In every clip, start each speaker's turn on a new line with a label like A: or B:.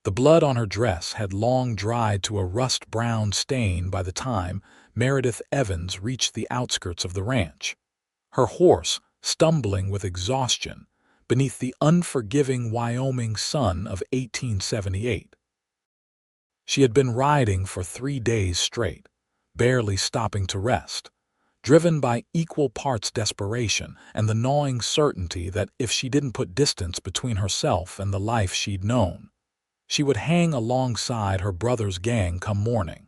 A: The blood on her dress had long dried to a rust-brown stain by the time Meredith Evans reached the outskirts of the ranch, her horse stumbling with exhaustion beneath the unforgiving Wyoming sun of 1878. She had been riding for 3 days straight, barely stopping to rest, driven by equal parts desperation and the gnawing certainty that if she didn't put distance between herself and the life she'd known, she would hang alongside her brother's gang come morning.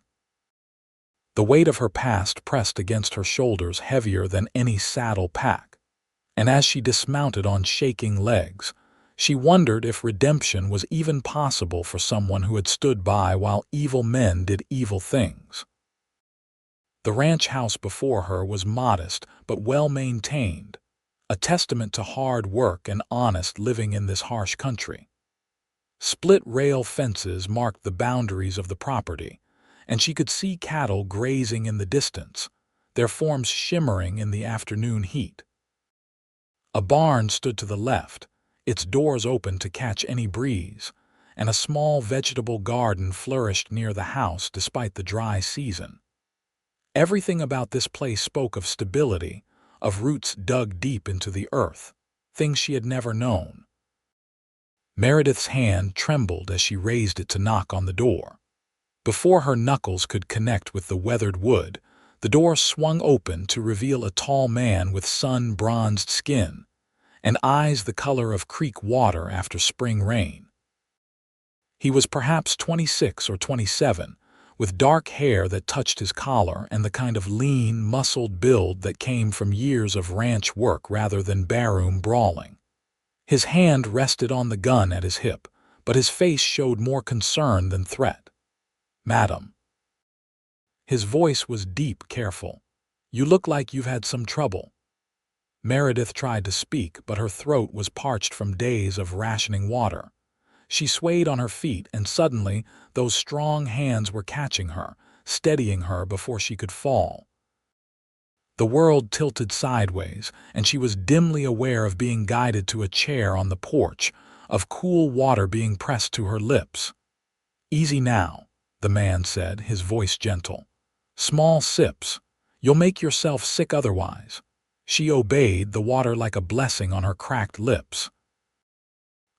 A: The weight of her past pressed against her shoulders heavier than any saddle pack, and as she dismounted on shaking legs, she wondered if redemption was even possible for someone who had stood by while evil men did evil things. The ranch house before her was modest but well-maintained, a testament to hard work and honest living in this harsh country. Split-rail fences marked the boundaries of the property, and she could see cattle grazing in the distance, their forms shimmering in the afternoon heat. A barn stood to the left, its doors open to catch any breeze, and a small vegetable garden flourished near the house despite the dry season. Everything about this place spoke of stability, of roots dug deep into the earth, things she had never known. Meredith's hand trembled as she raised it to knock on the door. Before her knuckles could connect with the weathered wood, the door swung open to reveal a tall man with sun-bronzed skin and eyes the color of creek water after spring rain. He was perhaps 26 or 27, with dark hair that touched his collar and the kind of lean, muscled build that came from years of ranch work rather than barroom brawling. His hand rested on the gun at his hip, but his face showed more concern than threat. "Madam." His voice was deep, careful. "You look like you've had some trouble." Meredith tried to speak, but her throat was parched from days of rationing water. She swayed on her feet, and suddenly those strong hands were catching her, steadying her before she could fall. The world tilted sideways, and she was dimly aware of being guided to a chair on the porch, of cool water being pressed to her lips. "Easy now," the man said, his voice gentle. "Small sips. You'll make yourself sick otherwise." She obeyed, the water like a blessing on her cracked lips.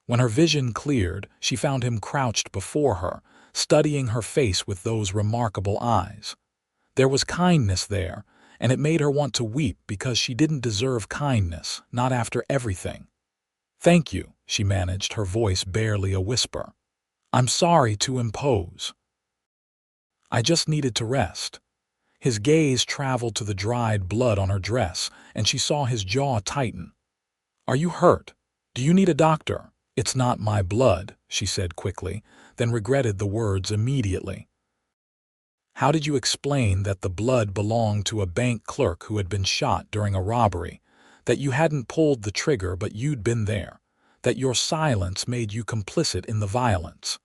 A: When her vision cleared, she found him crouched before her, studying her face with those remarkable eyes. There was kindness there, and it made her want to weep because she didn't deserve kindness, not after everything. "Thank you," she managed, her voice barely a whisper. "I'm sorry to impose. I just needed to rest." His gaze traveled to the dried blood on her dress, and she saw his jaw tighten. "Are you hurt? Do you need a doctor?" "It's not my blood," she said quickly, then regretted the words immediately. "How did you explain that the blood belonged to a bank clerk who had been shot during a robbery, that you hadn't pulled the trigger but you'd been there, that your silence made you complicit in the violence?"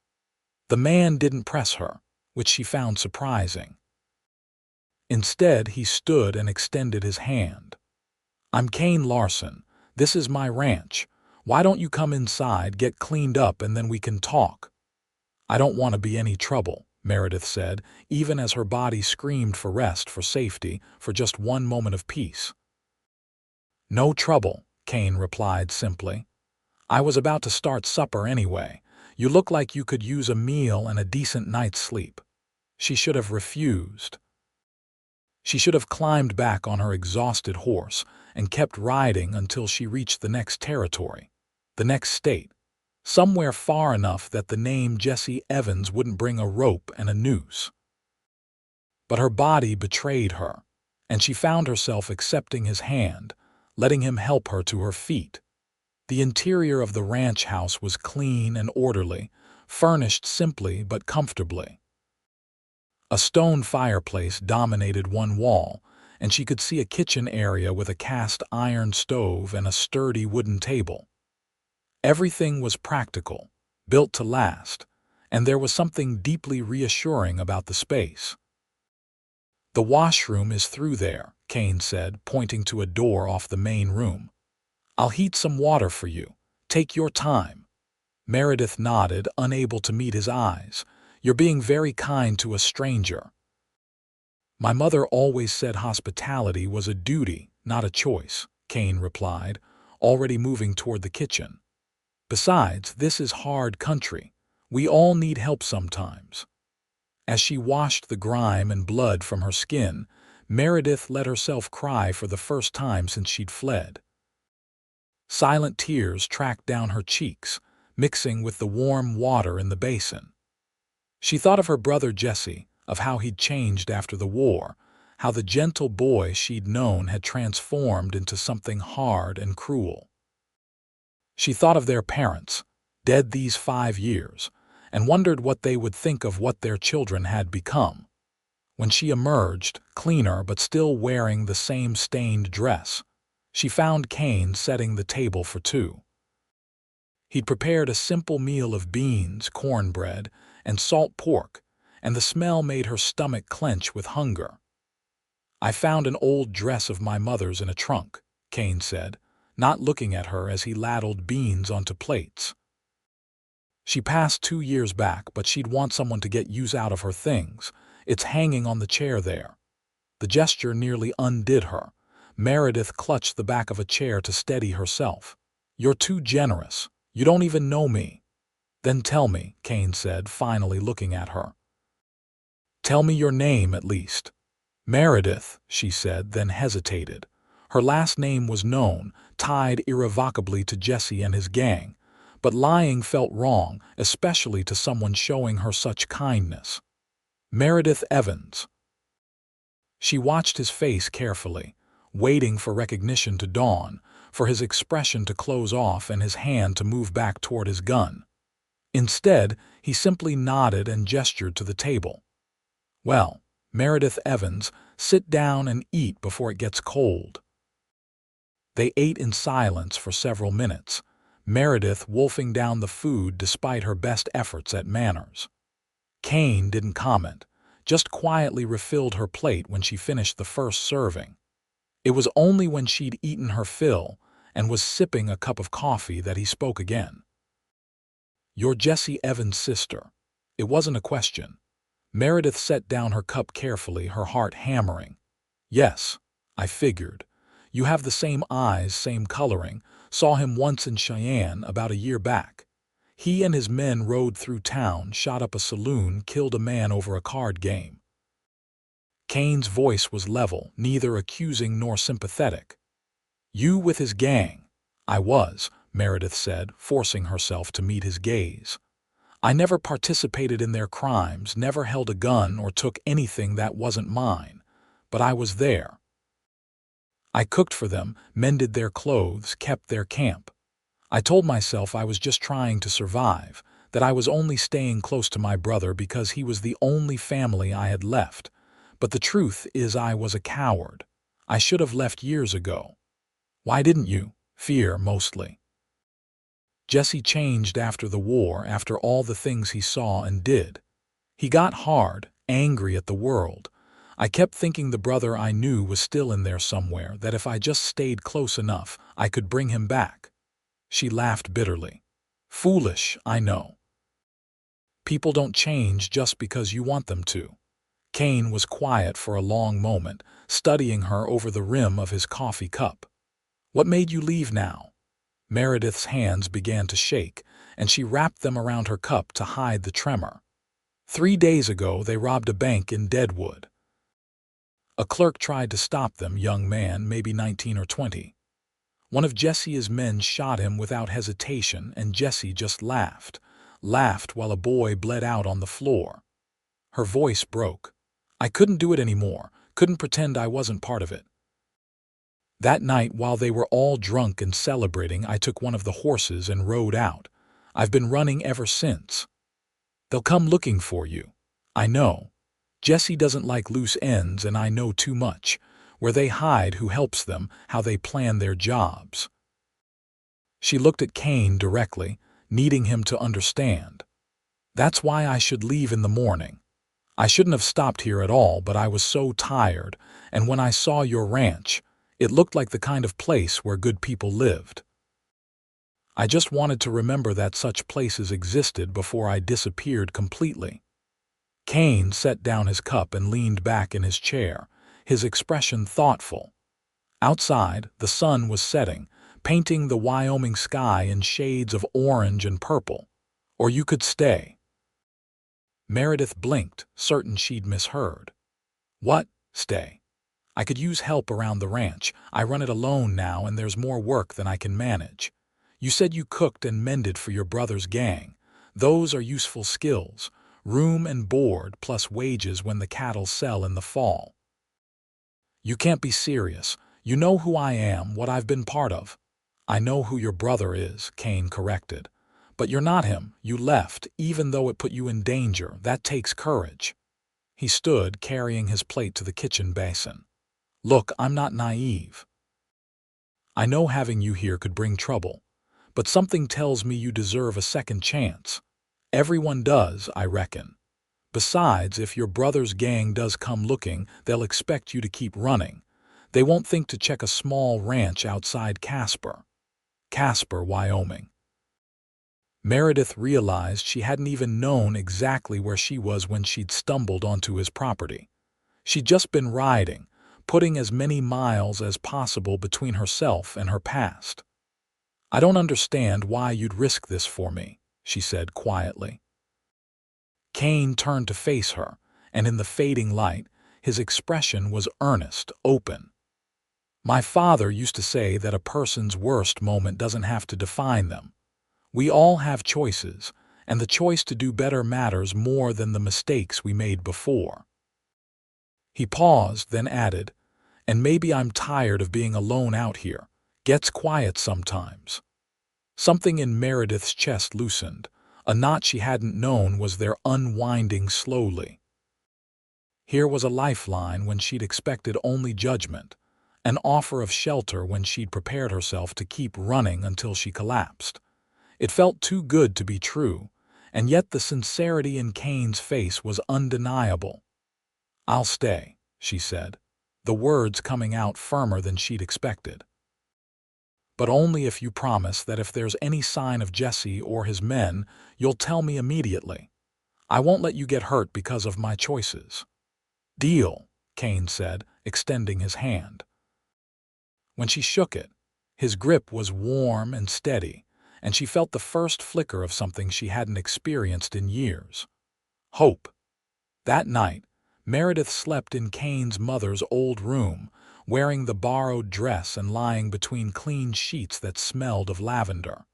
A: The man didn't press her, which she found surprising. Instead, he stood and extended his hand. "I'm Kane Larson. This is my ranch. Why don't you come inside, get cleaned up, and then we can talk?" "I don't want to be any trouble," Meredith said, even as her body screamed for rest, for safety, for just one moment of peace. "No trouble," Kane replied simply. "I was about to start supper anyway. You look like you could use a meal and a decent night's sleep." She should have refused. She should have climbed back on her exhausted horse and kept riding until she reached the next territory, the next state, somewhere far enough that the name Jesse Evans wouldn't bring a rope and a noose. But her body betrayed her, and she found herself accepting his hand, letting him help her to her feet. The interior of the ranch house was clean and orderly, furnished simply but comfortably. A stone fireplace dominated one wall, and she could see a kitchen area with a cast iron stove and a sturdy wooden table. Everything was practical, built to last, and there was something deeply reassuring about the space. "The washroom is through there," Kane said, pointing to a door off the main room. "I'll heat some water for you. Take your time." Meredith nodded, unable to meet his eyes. "You're being very kind to a stranger." "My mother always said hospitality was a duty, not a choice," Kane replied, already moving toward the kitchen. "Besides, this is hard country. We all need help sometimes." As she washed the grime and blood from her skin, Meredith let herself cry for the first time since she'd fled. Silent tears tracked down her cheeks, mixing with the warm water in the basin. She thought of her brother Jesse, of how he'd changed after the war, how the gentle boy she'd known had transformed into something hard and cruel. She thought of their parents, dead these 5 years, and wondered what they would think of what their children had become. When she emerged, cleaner but still wearing the same stained dress, she found Kane setting the table for two. He'd prepared a simple meal of beans, cornbread, and salt pork, and the smell made her stomach clench with hunger. "I found an old dress of my mother's in a trunk," Kane said, not looking at her as he ladled beans onto plates. "She passed 2 years back, but she'd want someone to get use out of her things. It's hanging on the chair there." The gesture nearly undid her. Meredith clutched the back of a chair to steady herself. "You're too generous. You don't even know me." "Then tell me," Kane said, finally looking at her. "Tell me your name, at least." "Meredith," she said, then hesitated. Her last name was known, tied irrevocably to Jesse and his gang, but lying felt wrong, especially to someone showing her such kindness. "Meredith Evans." She watched his face carefully, waiting for recognition to dawn, for his expression to close off and his hand to move back toward his gun. Instead, he simply nodded and gestured to the table. "Well, Meredith Evans, sit down and eat before it gets cold." They ate in silence for several minutes, Meredith wolfing down the food despite her best efforts at manners. Kane didn't comment, just quietly refilled her plate when she finished the first serving. It was only when she'd eaten her fill and was sipping a cup of coffee that he spoke again. "You're Jesse Evans' sister." It wasn't a question. Meredith set down her cup carefully, her heart hammering. "Yes, I figured. You have the same eyes, same coloring. Saw him once in Cheyenne about a year back. He and his men rode through town, shot up a saloon, killed a man over a card game." Kane's voice was level, neither accusing nor sympathetic. "You with his gang." "I was," Meredith said, forcing herself to meet his gaze. "I never participated in their crimes, never held a gun or took anything that wasn't mine. But I was there. I cooked for them, mended their clothes, kept their camp. I told myself I was just trying to survive, that I was only staying close to my brother because he was the only family I had left. But the truth is I was a coward. I should have left years ago." "Why didn't you?" "Fear, mostly." Jesse changed after the war, after all the things he saw and did. He got hard, angry at the world. I kept thinking the brother I knew was still in there somewhere, that if I just stayed close enough, I could bring him back. She laughed bitterly. "Foolish, I know. People don't change just because you want them to." Kane was quiet for a long moment, studying her over the rim of his coffee cup. "What made you leave now?" Meredith's hands began to shake, and she wrapped them around her cup to hide the tremor. 3 days ago, they robbed a bank in Deadwood. A clerk tried to stop them, young man, maybe 19 or 20. One of Jesse's men shot him without hesitation, and Jesse just laughed while a boy bled out on the floor. Her voice broke. "I couldn't do it anymore, couldn't pretend I wasn't part of it. That night, while they were all drunk and celebrating, I took one of the horses and rode out. I've been running ever since. They'll come looking for you. I know. Jesse doesn't like loose ends, and I know too much. Where they hide, who helps them, how they plan their jobs." She looked at Kane directly, needing him to understand. "That's why I should leave in the morning. I shouldn't have stopped here at all, but I was so tired, and when I saw your ranch, it looked like the kind of place where good people lived." I just wanted to remember that such places existed before I disappeared completely." Kane set down his cup and leaned back in his chair, his expression thoughtful. Outside, the sun was setting, painting the Wyoming sky in shades of orange and purple. "Or you could stay." Meredith blinked, certain she'd misheard. "What? Stay? I could use help around the ranch. I run it alone now and there's more work than I can manage. You said you cooked and mended for your brother's gang. Those are useful skills. Room and board plus wages when the cattle sell in the fall." "You can't be serious. You know who I am, what I've been part of." "I know who your brother is," Kane corrected. "But you're not him. You left, even though it put you in danger. That takes courage." He stood, carrying his plate to the kitchen basin. "Look, I'm not naive. I know having you here could bring trouble. But something tells me you deserve a second chance. Everyone does, I reckon. Besides, if your brother's gang does come looking, they'll expect you to keep running. They won't think to check a small ranch outside Casper, Wyoming." Meredith realized she hadn't even known exactly where she was when she'd stumbled onto his property. She'd just been riding, putting as many miles as possible between herself and her past. "I don't understand why you'd risk this for me," she said quietly. Kane turned to face her, and in the fading light, his expression was earnest, open. "My father used to say that a person's worst moment doesn't have to define them. We all have choices, and the choice to do better matters more than the mistakes we made before." He paused, then added, "And maybe I'm tired of being alone out here. Gets quiet sometimes." Something in Meredith's chest loosened. A knot she hadn't known was there unwinding slowly. Here was a lifeline when she'd expected only judgment, an offer of shelter when she'd prepared herself to keep running until she collapsed. It felt too good to be true, and yet the sincerity in Kane's face was undeniable. "I'll stay," she said, the words coming out firmer than she'd expected. "But only if you promise that if there's any sign of Jesse or his men, you'll tell me immediately. I won't let you get hurt because of my choices." "Deal," Kane said, extending his hand. When she shook it, his grip was warm and steady, and she felt the first flicker of something she hadn't experienced in years. Hope. That night, Meredith slept in Kane's mother's old room, wearing the borrowed dress and lying between clean sheets that smelled of lavender.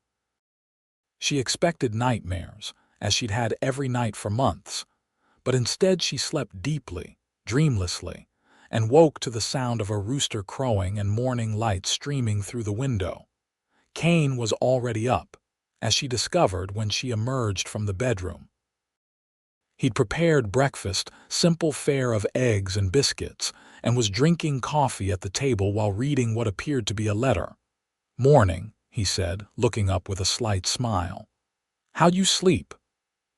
A: She expected nightmares, as she'd had every night for months, but instead she slept deeply, dreamlessly, and woke to the sound of a rooster crowing and morning light streaming through the window. Kane was already up, as she discovered when she emerged from the bedroom. He'd prepared breakfast, simple fare of eggs and biscuits, and was drinking coffee at the table while reading what appeared to be a letter. "Morning," he said, looking up with a slight smile. "How'd you sleep?"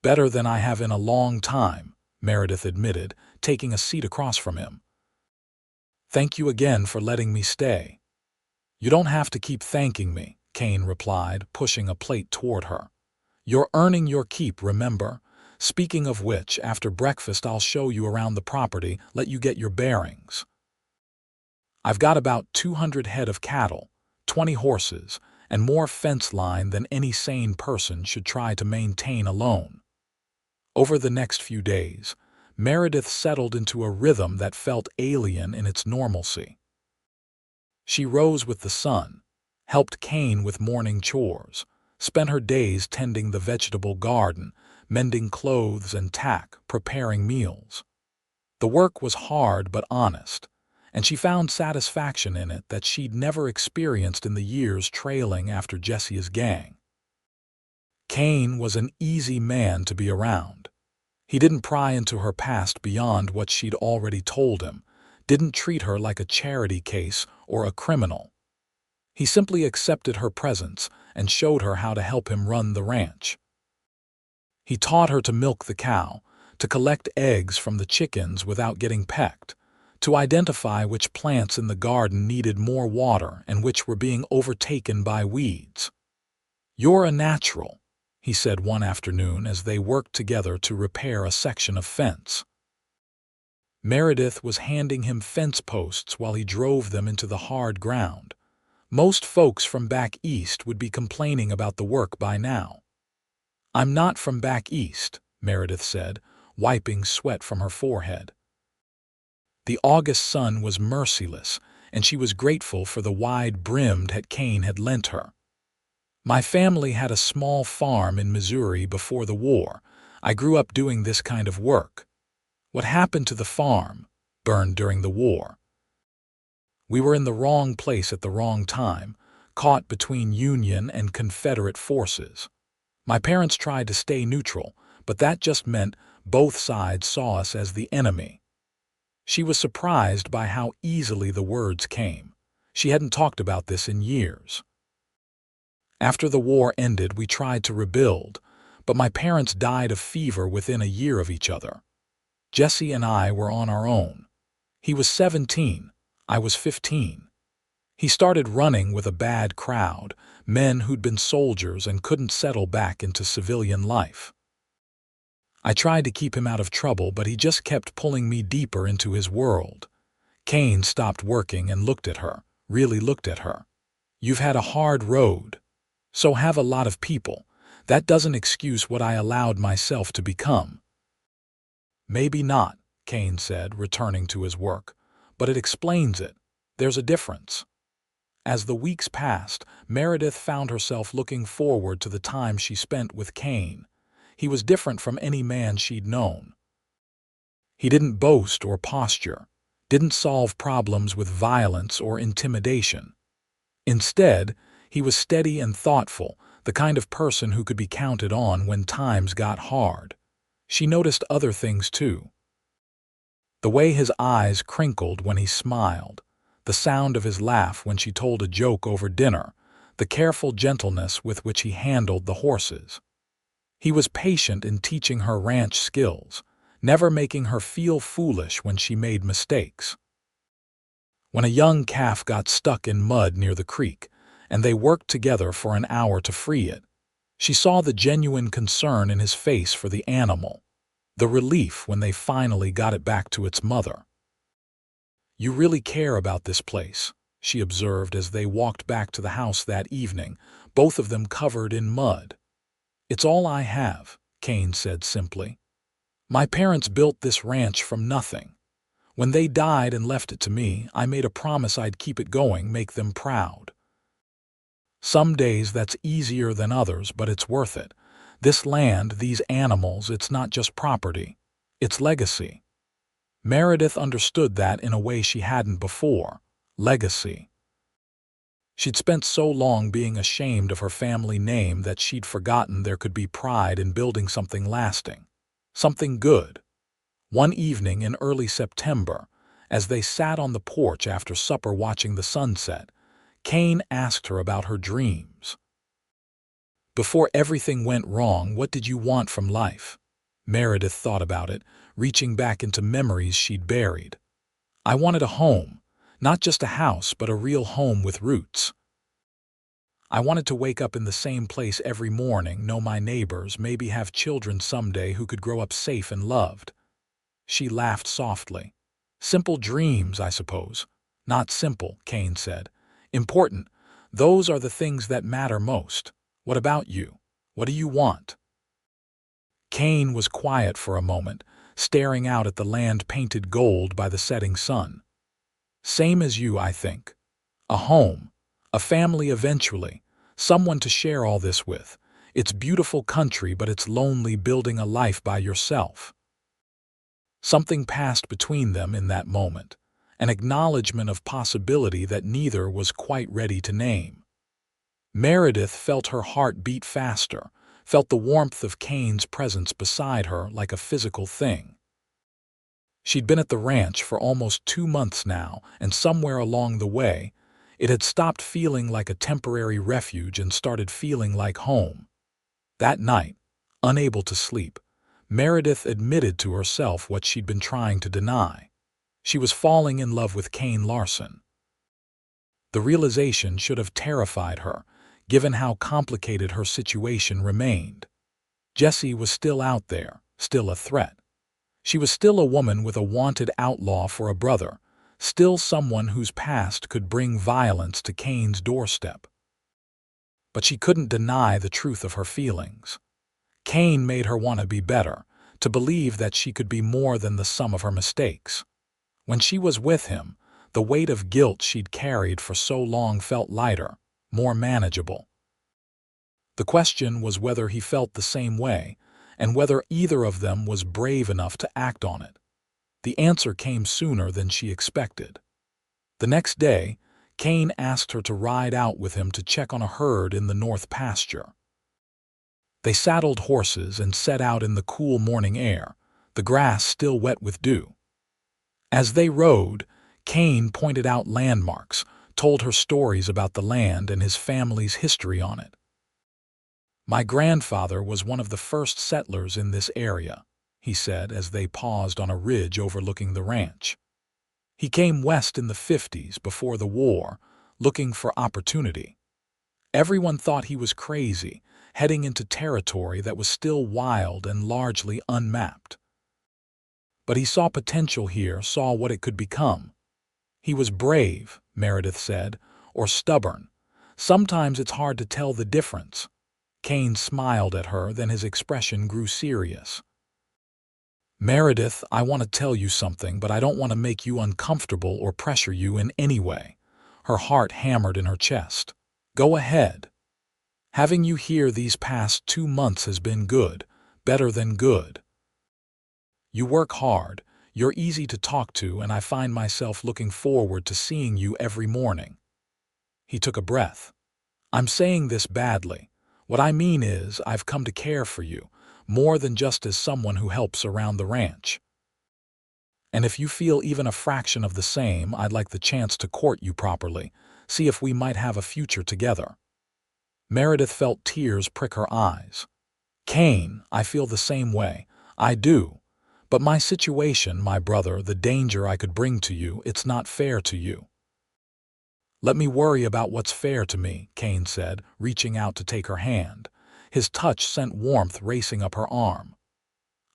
A: "Better than I have in a long time," Meredith admitted, taking a seat across from him. "Thank you again for letting me stay." "You don't have to keep thanking me," Kane replied, pushing a plate toward her. "You're earning your keep, remember? Speaking of which, after breakfast I'll show you around the property, let you get your bearings. I've got about 200 head of cattle, 20 horses, and more fence line than any sane person should try to maintain alone." Over the next few days, Meredith settled into a rhythm that felt alien in its normalcy. She rose with the sun, helped Kane with morning chores, spent her days tending the vegetable garden, mending clothes and tack, preparing meals. The work was hard but honest, and she found satisfaction in it that she'd never experienced in the years trailing after Jesse's gang. Kane was an easy man to be around. He didn't pry into her past beyond what she'd already told him, didn't treat her like a charity case or a criminal. He simply accepted her presence and showed her how to help him run the ranch. He taught her to milk the cow, to collect eggs from the chickens without getting pecked, to identify which plants in the garden needed more water and which were being overtaken by weeds. "You're a natural," he said one afternoon as they worked together to repair a section of fence. Meredith was handing him fence posts while he drove them into the hard ground. Most folks from back east would be complaining about the work by now. "I'm not from back east," Meredith said, wiping sweat from her forehead. The August sun was merciless, and she was grateful for the wide brimmed hat Kane had lent her. "My family had a small farm in Missouri before the war. I grew up doing this kind of work. What happened to the farm? Burned during the war. We were in the wrong place at the wrong time, caught between Union and Confederate forces. My parents tried to stay neutral, but that just meant both sides saw us as the enemy." She was surprised by how easily the words came. She hadn't talked about this in years. "After the war ended, we tried to rebuild, but my parents died of fever within a year of each other. Jesse and I were on our own. He was 17, I was 15. He started running with a bad crowd, men who'd been soldiers and couldn't settle back into civilian life. I tried to keep him out of trouble, but he just kept pulling me deeper into his world." Kane stopped working and looked at her, really looked at her. "You've had a hard road. So have a lot of people. That doesn't excuse what I allowed myself to become." "Maybe not," Kane said, returning to his work, "but it explains it. There's a difference." As the weeks passed, Meredith found herself looking forward to the time she spent with Kane. He was different from any man she'd known. He didn't boast or posture, didn't solve problems with violence or intimidation. Instead, he was steady and thoughtful, the kind of person who could be counted on when times got hard. She noticed other things too. The way his eyes crinkled when he smiled, the sound of his laugh when she told a joke over dinner, the careful gentleness with which he handled the horses. He was patient in teaching her ranch skills, never making her feel foolish when she made mistakes. When a young calf got stuck in mud near the creek, and they worked together for an hour to free it, she saw the genuine concern in his face for the animal, the relief when they finally got it back to its mother. "You really care about this place," she observed as they walked back to the house that evening, both of them covered in mud. "It's all I have," Kane said simply. "My parents built this ranch from nothing. When they died and left it to me, I made a promise I'd keep it going, make them proud. Some days that's easier than others, but it's worth it. This land, these animals, it's not just property. It's legacy." Meredith understood that in a way she hadn't before. Legacy. She'd spent so long being ashamed of her family name that she'd forgotten there could be pride in building something lasting, something good. One evening in early September, as they sat on the porch after supper watching the sunset, Kane asked her about her dreams. "Before everything went wrong, what did you want from life?" Meredith thought about it, reaching back into memories she'd buried. "I wanted a home. Not just a house, but a real home with roots. I wanted to wake up in the same place every morning, know my neighbors, maybe have children someday who could grow up safe and loved." She laughed softly. "Simple dreams, I suppose." "Not simple," Kane said. "Important. Those are the things that matter most. What about you? What do you want?" Kane was quiet for a moment, staring out at the land painted gold by the setting sun. "Same as you, I think. A home, a family eventually, someone to share all this with. It's beautiful country, but it's lonely building a life by yourself." Something passed between them in that moment, an acknowledgement of possibility that neither was quite ready to name. Meredith felt her heart beat faster, felt the warmth of Kane's presence beside her like a physical thing. She'd been at the ranch for almost 2 months now, and somewhere along the way, it had stopped feeling like a temporary refuge and started feeling like home. That night, unable to sleep, Meredith admitted to herself what she'd been trying to deny. She was falling in love with Kane Larson. The realization should have terrified her, given how complicated her situation remained. Jessie was still out there, still a threat. She was still a woman with a wanted outlaw for a brother, still someone whose past could bring violence to Kane's doorstep. But she couldn't deny the truth of her feelings. Kane made her want to be better, to believe that she could be more than the sum of her mistakes. When she was with him, the weight of guilt she'd carried for so long felt lighter, more manageable. The question was whether he felt the same way, and whether either of them was brave enough to act on it. The answer came sooner than she expected. The next day, Kane asked her to ride out with him to check on a herd in the north pasture. They saddled horses and set out in the cool morning air, the grass still wet with dew. As they rode, Kane pointed out landmarks, told her stories about the land and his family's history on it. "My grandfather was one of the first settlers in this area," he said as they paused on a ridge overlooking the ranch. "He came west in the 50s before the war, looking for opportunity. Everyone thought he was crazy, heading into territory that was still wild and largely unmapped. But he saw potential here, saw what it could become. He was brave," Meredith said, "or stubborn. Sometimes it's hard to tell the difference." Kane smiled at her, then his expression grew serious. "Meredith, I want to tell you something, but I don't want to make you uncomfortable or pressure you in any way." Her heart hammered in her chest. "Go ahead. Having you here these past 2 months has been good, better than good. You work hard, you're easy to talk to, and I find myself looking forward to seeing you every morning." He took a breath. "I'm saying this badly. What I mean is, I've come to care for you, more than just as someone who helps around the ranch. And if you feel even a fraction of the same, I'd like the chance to court you properly, see if we might have a future together." Meredith felt tears prick her eyes. "Kane, I feel the same way. I do. But my situation, my brother, the danger I could bring to you, it's not fair to you." "Let me worry about what's fair to me," Kane said, reaching out to take her hand. His touch sent warmth racing up her arm.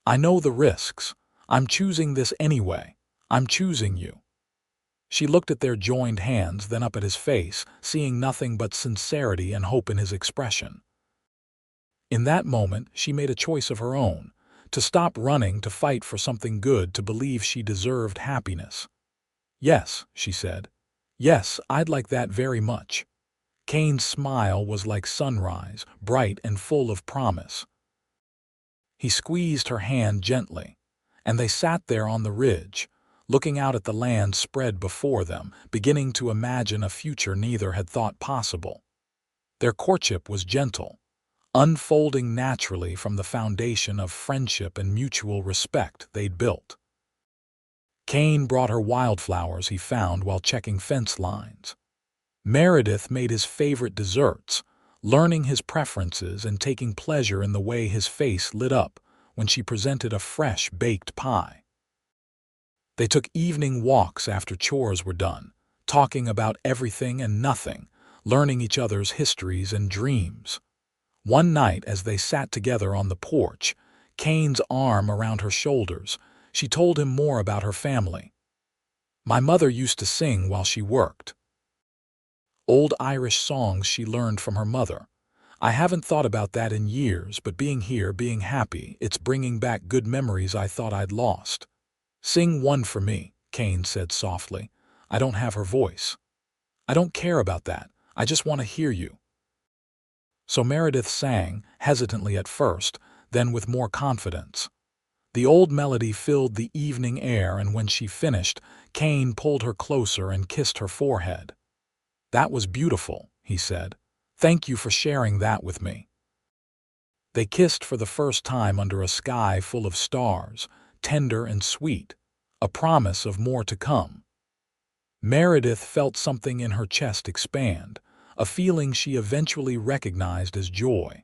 A: "I know the risks. I'm choosing this anyway. I'm choosing you." She looked at their joined hands, then up at his face, seeing nothing but sincerity and hope in his expression. In that moment, she made a choice of her own, to stop running, to fight for something good, to believe she deserved happiness. "Yes," she said. "Yes, I'd like that very much." Kane's smile was like sunrise, bright and full of promise. He squeezed her hand gently, and they sat there on the ridge, looking out at the land spread before them, beginning to imagine a future neither had thought possible. Their courtship was gentle, unfolding naturally from the foundation of friendship and mutual respect they'd built. Kane brought her wildflowers he found while checking fence lines. Meredith made his favorite desserts, learning his preferences and taking pleasure in the way his face lit up when she presented a fresh baked pie. They took evening walks after chores were done, talking about everything and nothing, learning each other's histories and dreams. One night, as they sat together on the porch, Kane's arm around her shoulders, she told him more about her family. "My mother used to sing while she worked. Old Irish songs she learned from her mother. I haven't thought about that in years, but being here, being happy, it's bringing back good memories I thought I'd lost." "Sing one for me," Kane said softly. "I don't have her voice." "I don't care about that. I just want to hear you." So Meredith sang, hesitantly at first, then with more confidence. The old melody filled the evening air, and when she finished, Kane pulled her closer and kissed her forehead. "That was beautiful," he said. "Thank you for sharing that with me." They kissed for the first time under a sky full of stars, tender and sweet, a promise of more to come. Meredith felt something in her chest expand, a feeling she eventually recognized as joy.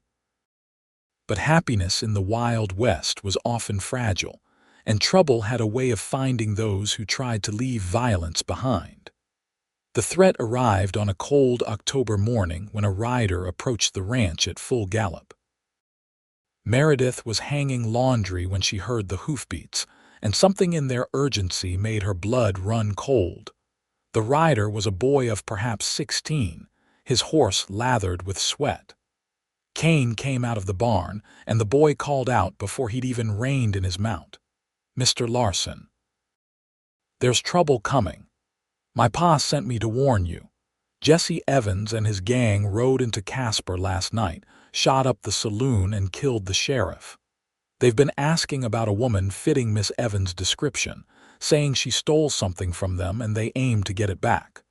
A: But happiness in the Wild West was often fragile, and trouble had a way of finding those who tried to leave violence behind. The threat arrived on a cold October morning when a rider approached the ranch at full gallop. Meredith was hanging laundry when she heard the hoofbeats, and something in their urgency made her blood run cold. The rider was a boy of perhaps 16, his horse lathered with sweat. Kane came out of the barn, and the boy called out before he'd even reined in his mount. "Mr. Larson, there's trouble coming. My pa sent me to warn you. Jesse Evans and his gang rode into Casper last night, shot up the saloon and killed the sheriff. They've been asking about a woman fitting Miss Evans' description, saying she stole something from them and they aim to get it back."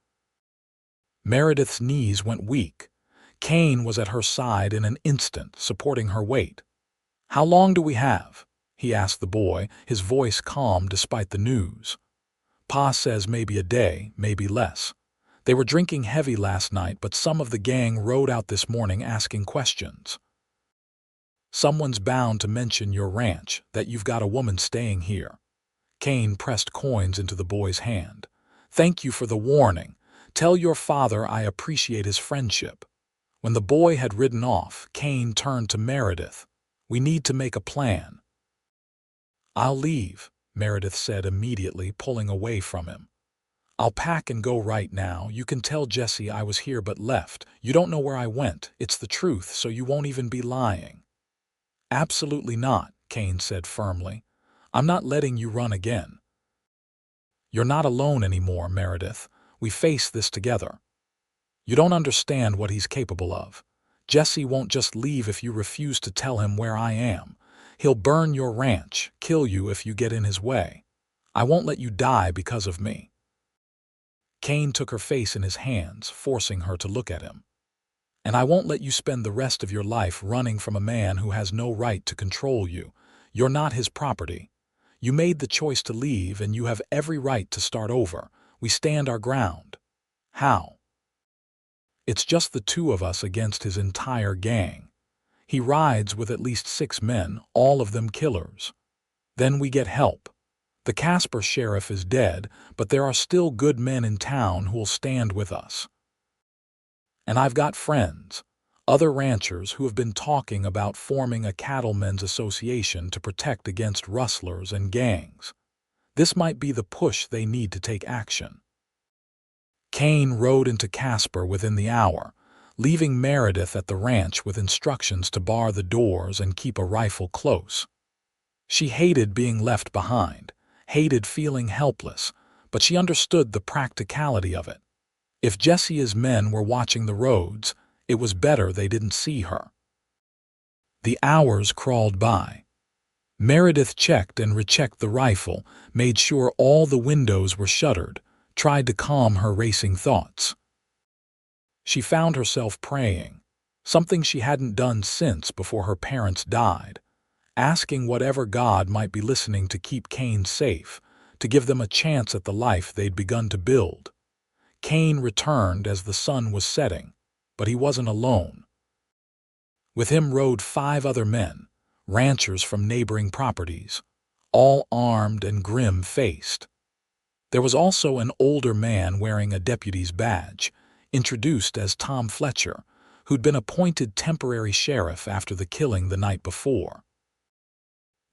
A: Meredith's knees went weak. Kane was at her side in an instant, supporting her weight. "How long do we have?" he asked the boy, his voice calm despite the news. "Pa says maybe a day, maybe less. They were drinking heavy last night, but some of the gang rode out this morning asking questions. Someone's bound to mention your ranch, that you've got a woman staying here." Kane pressed coins into the boy's hand. "Thank you for the warning. Tell your father I appreciate his friendship." When the boy had ridden off, Kane turned to Meredith. "We need to make a plan." "I'll leave," Meredith said immediately, pulling away from him. "I'll pack and go right now. You can tell Jesse I was here but left. You don't know where I went. It's the truth, so you won't even be lying." "Absolutely not," Kane said firmly. "I'm not letting you run again." "You're not alone anymore, Meredith. We face this together. You don't understand what he's capable of. Jesse won't just leave if you refuse to tell him where I am. He'll burn your ranch, kill you if you get in his way. I won't let you die because of me." Kane took her face in his hands, forcing her to look at him. "And I won't let you spend the rest of your life running from a man who has no right to control you. You're not his property. You made the choice to leave, and you have every right to start over. We stand our ground." "How?" "It's just the two of us against his entire gang. He rides with at least 6 men, all of them killers. Then we get help. The Casper sheriff is dead, but there are still good men in town who'll stand with us. And I've got friends, other ranchers who have been talking about forming a cattlemen's association to protect against rustlers and gangs. This might be the push they need to take action." Kane rode into Casper within the hour, leaving Meredith at the ranch with instructions to bar the doors and keep a rifle close. She hated being left behind, hated feeling helpless, but she understood the practicality of it. If Jesse's men were watching the roads, it was better they didn't see her. The hours crawled by. Meredith checked and rechecked the rifle, made sure all the windows were shuttered, tried to calm her racing thoughts. She found herself praying, something she hadn't done since before her parents died, asking whatever God might be listening to keep Kane safe, to give them a chance at the life they'd begun to build. Kane returned as the sun was setting, but he wasn't alone. With him rode 5 other men, ranchers from neighboring properties, all armed and grim-faced. There was also an older man wearing a deputy's badge, introduced as Tom Fletcher, who'd been appointed temporary sheriff after the killing the night before.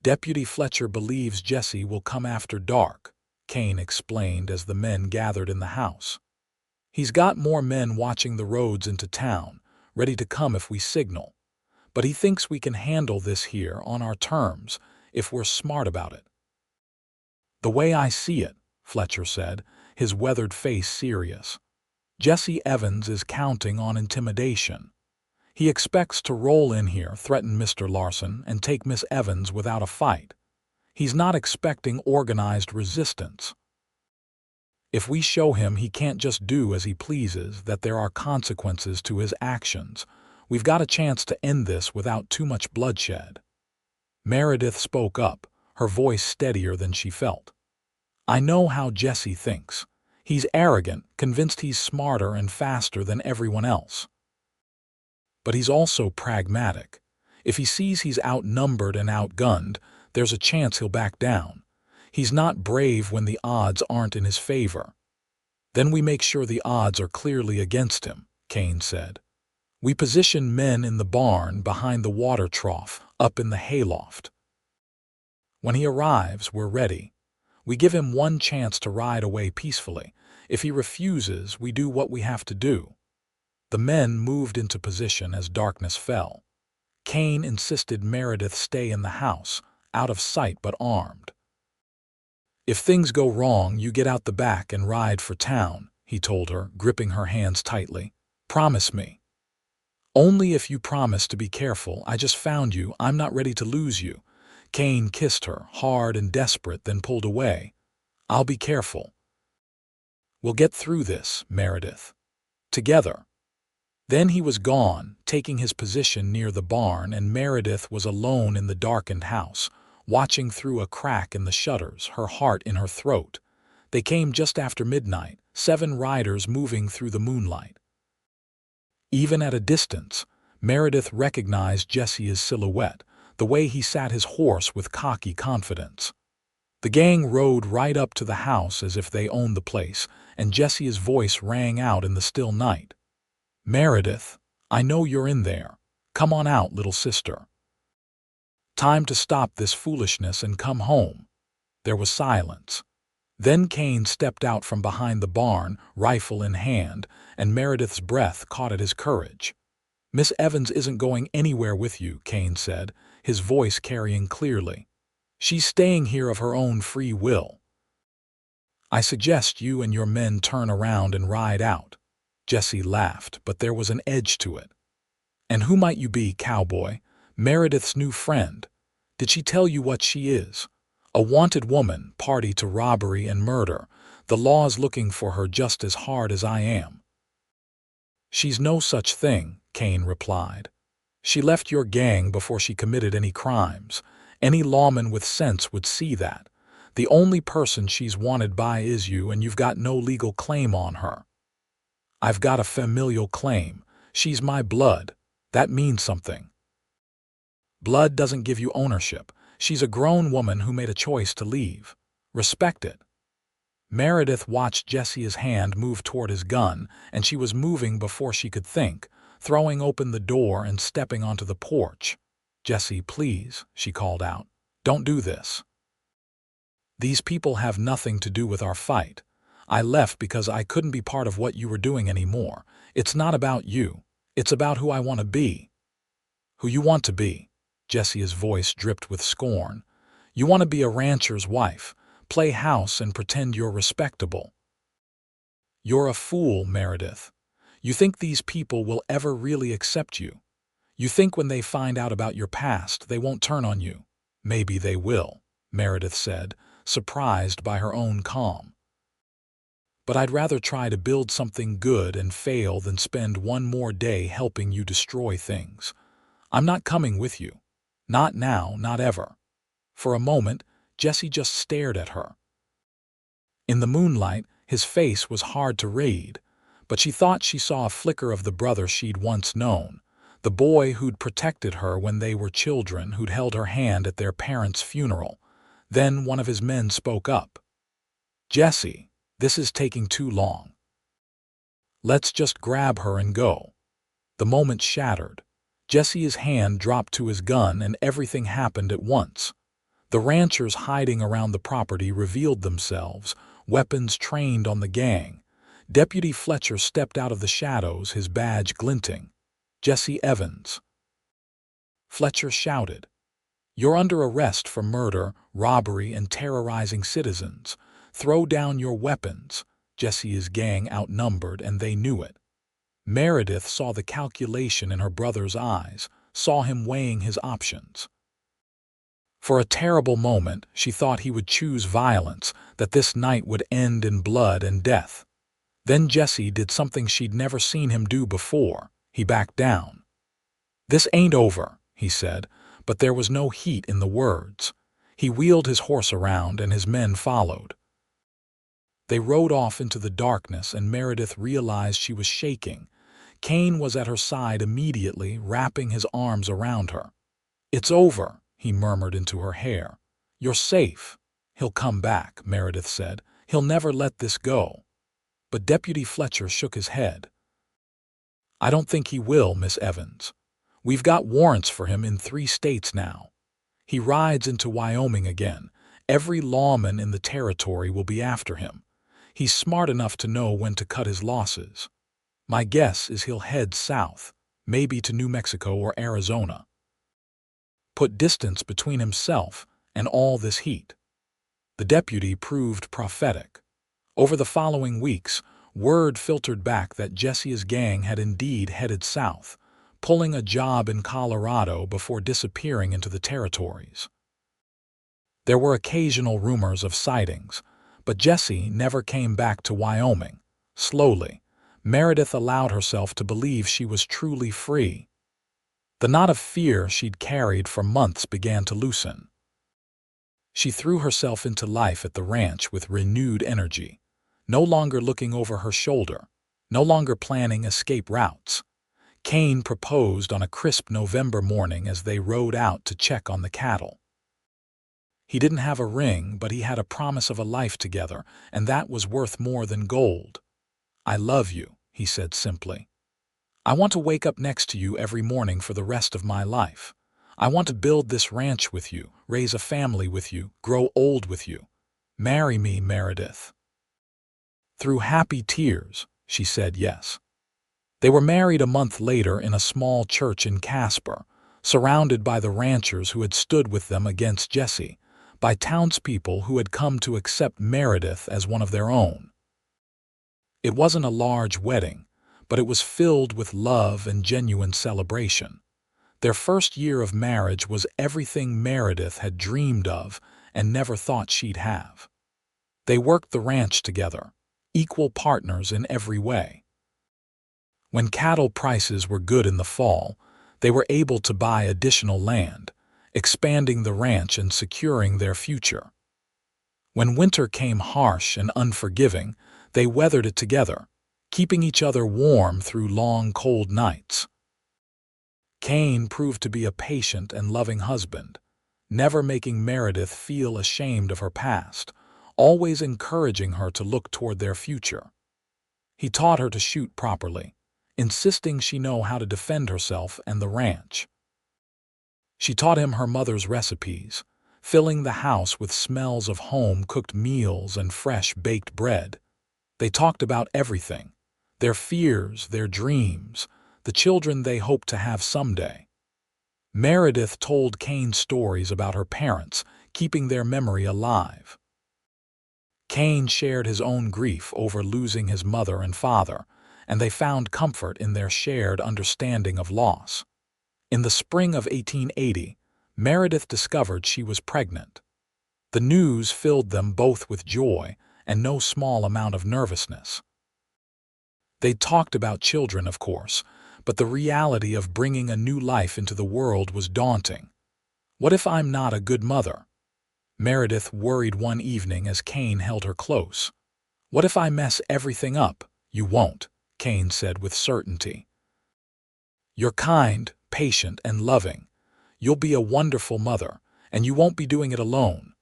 A: "Deputy Fletcher believes Jesse will come after dark," Kane explained as the men gathered in the house. "He's got more men watching the roads into town, ready to come if we signal. But he thinks we can handle this here on our terms if we're smart about it." "The way I see it," Fletcher said, his weathered face serious, "Jesse Evans is counting on intimidation. He expects to roll in here, threaten Mr. Larson, and take Miss Evans without a fight. He's not expecting organized resistance. If we show him he can't just do as he pleases, that there are consequences to his actions, we've got a chance to end this without too much bloodshed." Meredith spoke up, her voice steadier than she felt. "I know how Jesse thinks. He's arrogant, convinced he's smarter and faster than everyone else. But he's also pragmatic. If he sees he's outnumbered and outgunned, there's a chance he'll back down. He's not brave when the odds aren't in his favor. Then we make sure the odds are clearly against him, Kane said. We position men in the barn behind the water trough, up in the hayloft. When he arrives, we're ready. We give him one chance to ride away peacefully. If he refuses, we do what we have to do. The men moved into position as darkness fell. Kane insisted Meredith stay in the house, out of sight but armed. If things go wrong, you get out the back and ride for town, he told her, gripping her hands tightly. Promise me. Only if you promise to be careful. I just found you. I'm not ready to lose you. Kane kissed her, hard and desperate, then pulled away. I'll be careful. We'll get through this, Meredith. Together. Then he was gone, taking his position near the barn, and Meredith was alone in the darkened house, watching through a crack in the shutters, her heart in her throat. They came just after midnight, 7 riders moving through the moonlight. Even at a distance, Meredith recognized Jesse's silhouette, the way he sat his horse with cocky confidence. The gang rode right up to the house as if they owned the place, and Jesse's voice rang out in the still night. Meredith, I know you're in there. Come on out, little sister. Time to stop this foolishness and come home. There was silence. Then Kane stepped out from behind the barn, rifle in hand, and Meredith's breath caught at his courage. Miss Evans isn't going anywhere with you, Kane said, his voice carrying clearly. She's staying here of her own free will. I suggest you and your men turn around and ride out. Jesse laughed, but there was an edge to it. And who might you be, Cowboy? Meredith's new friend. Did she tell you what she is? A wanted woman, party to robbery and murder. The law's looking for her just as hard as I am. She's no such thing, Kane replied. She left your gang before she committed any crimes. Any lawman with sense would see that. The only person she's wanted by is you, and you've got no legal claim on her. I've got a familial claim. She's my blood. That means something. Blood doesn't give you ownership. She's a grown woman who made a choice to leave. Respect it. Meredith watched Jesse's hand move toward his gun, and she was moving before she could think, throwing open the door and stepping onto the porch. Jesse, please, she called out. Don't do this. These people have nothing to do with our fight. I left because I couldn't be part of what you were doing anymore. It's not about you. It's about who I want to be. Who you want to be. Jesse's voice dripped with scorn. You want to be a rancher's wife, play house and pretend you're respectable. You're a fool, Meredith. You think these people will ever really accept you. You think when they find out about your past, they won't turn on you. Maybe they will, Meredith said, surprised by her own calm. But I'd rather try to build something good and fail than spend one more day helping you destroy things. I'm not coming with you. Not now, not ever. For a moment, Jesse just stared at her. In the moonlight, his face was hard to read, but she thought she saw a flicker of the brother she'd once known, the boy who'd protected her when they were children, who'd held her hand at their parents' funeral. Then one of his men spoke up. Jesse, this is taking too long. Let's just grab her and go. The moment shattered. Jesse's hand dropped to his gun and everything happened at once. The ranchers hiding around the property revealed themselves, weapons trained on the gang. Deputy Fletcher stepped out of the shadows, his badge glinting. Jesse Evans. Fletcher shouted. You're under arrest for murder, robbery, and terrorizing citizens. Throw down your weapons. Jesse's gang outnumbered, and they knew it. Meredith saw the calculation in her brother's eyes, saw him weighing his options. For a terrible moment, she thought he would choose violence, that this night would end in blood and death. Then Jesse did something she'd never seen him do before. He backed down. This ain't over, he said, but there was no heat in the words. He wheeled his horse around, and his men followed. They rode off into the darkness, and Meredith realized she was shaking. Kane was at her side immediately, wrapping his arms around her. It's over, he murmured into her hair. You're safe. He'll come back, Meredith said. He'll never let this go. But Deputy Fletcher shook his head. "I don't think he will, Miss Evans. We've got warrants for him in 3 states now. He rides into Wyoming again. Every lawman in the territory will be after him. He's smart enough to know when to cut his losses. My guess is he'll head south, maybe to New Mexico or Arizona. Put distance between himself and all this heat." The deputy proved prophetic. Over the following weeks, word filtered back that Jesse's gang had indeed headed south, pulling a job in Colorado before disappearing into the territories. There were occasional rumors of sightings, but Jesse never came back to Wyoming. Slowly, Meredith allowed herself to believe she was truly free. The knot of fear she'd carried for months began to loosen. She threw herself into life at the ranch with renewed energy, no longer looking over her shoulder, no longer planning escape routes. Kane proposed on a crisp November morning as they rode out to check on the cattle. He didn't have a ring, but he had a promise of a life together, and that was worth more than gold. "I love you," he said simply. "I want to wake up next to you every morning for the rest of my life. I want to build this ranch with you, raise a family with you, grow old with you. Marry me, Meredith." Through happy tears, she said yes. They were married a month later in a small church in Casper, surrounded by the ranchers who had stood with them against Jesse, by townspeople who had come to accept Meredith as one of their own. It wasn't a large wedding, but it was filled with love and genuine celebration. Their first year of marriage was everything Meredith had dreamed of and never thought she'd have. They worked the ranch together, equal partners in every way. When cattle prices were good in the fall, they were able to buy additional land, expanding the ranch and securing their future. When winter came harsh and unforgiving, they weathered it together, keeping each other warm through long, cold nights. Kane proved to be a patient and loving husband, never making Meredith feel ashamed of her past, always encouraging her to look toward their future. He taught her to shoot properly, insisting she know how to defend herself and the ranch. She taught him her mother's recipes, filling the house with smells of home-cooked meals and fresh baked bread. They talked about everything, their fears, their dreams, the children they hoped to have someday. Meredith told Kane stories about her parents, keeping their memory alive. Kane shared his own grief over losing his mother and father, and they found comfort in their shared understanding of loss. In the spring of 1880, Meredith discovered she was pregnant. The news filled them both with joy and no small amount of nervousness. They talked about children, of course, but the reality of bringing a new life into the world was daunting. "What if I'm not a good mother?" Meredith worried one evening as Kane held her close. "What if I mess everything up?" "You won't," Kane said with certainty. "You're kind, patient, and loving. You'll be a wonderful mother, and you won't be doing it alone.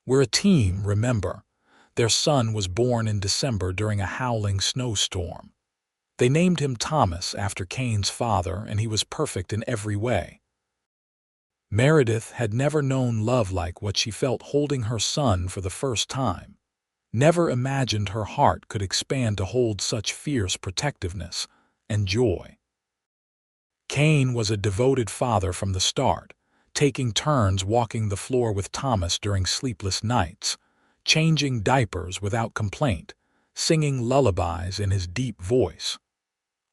A: We're a team, remember." Their son was born in December during a howling snowstorm. They named him Thomas after Kane's father, and he was perfect in every way. Meredith had never known love like what she felt holding her son for the first time. Never imagined her heart could expand to hold such fierce protectiveness and joy. Kane was a devoted father from the start, taking turns walking the floor with Thomas during sleepless nights, changing diapers without complaint, singing lullabies in his deep voice.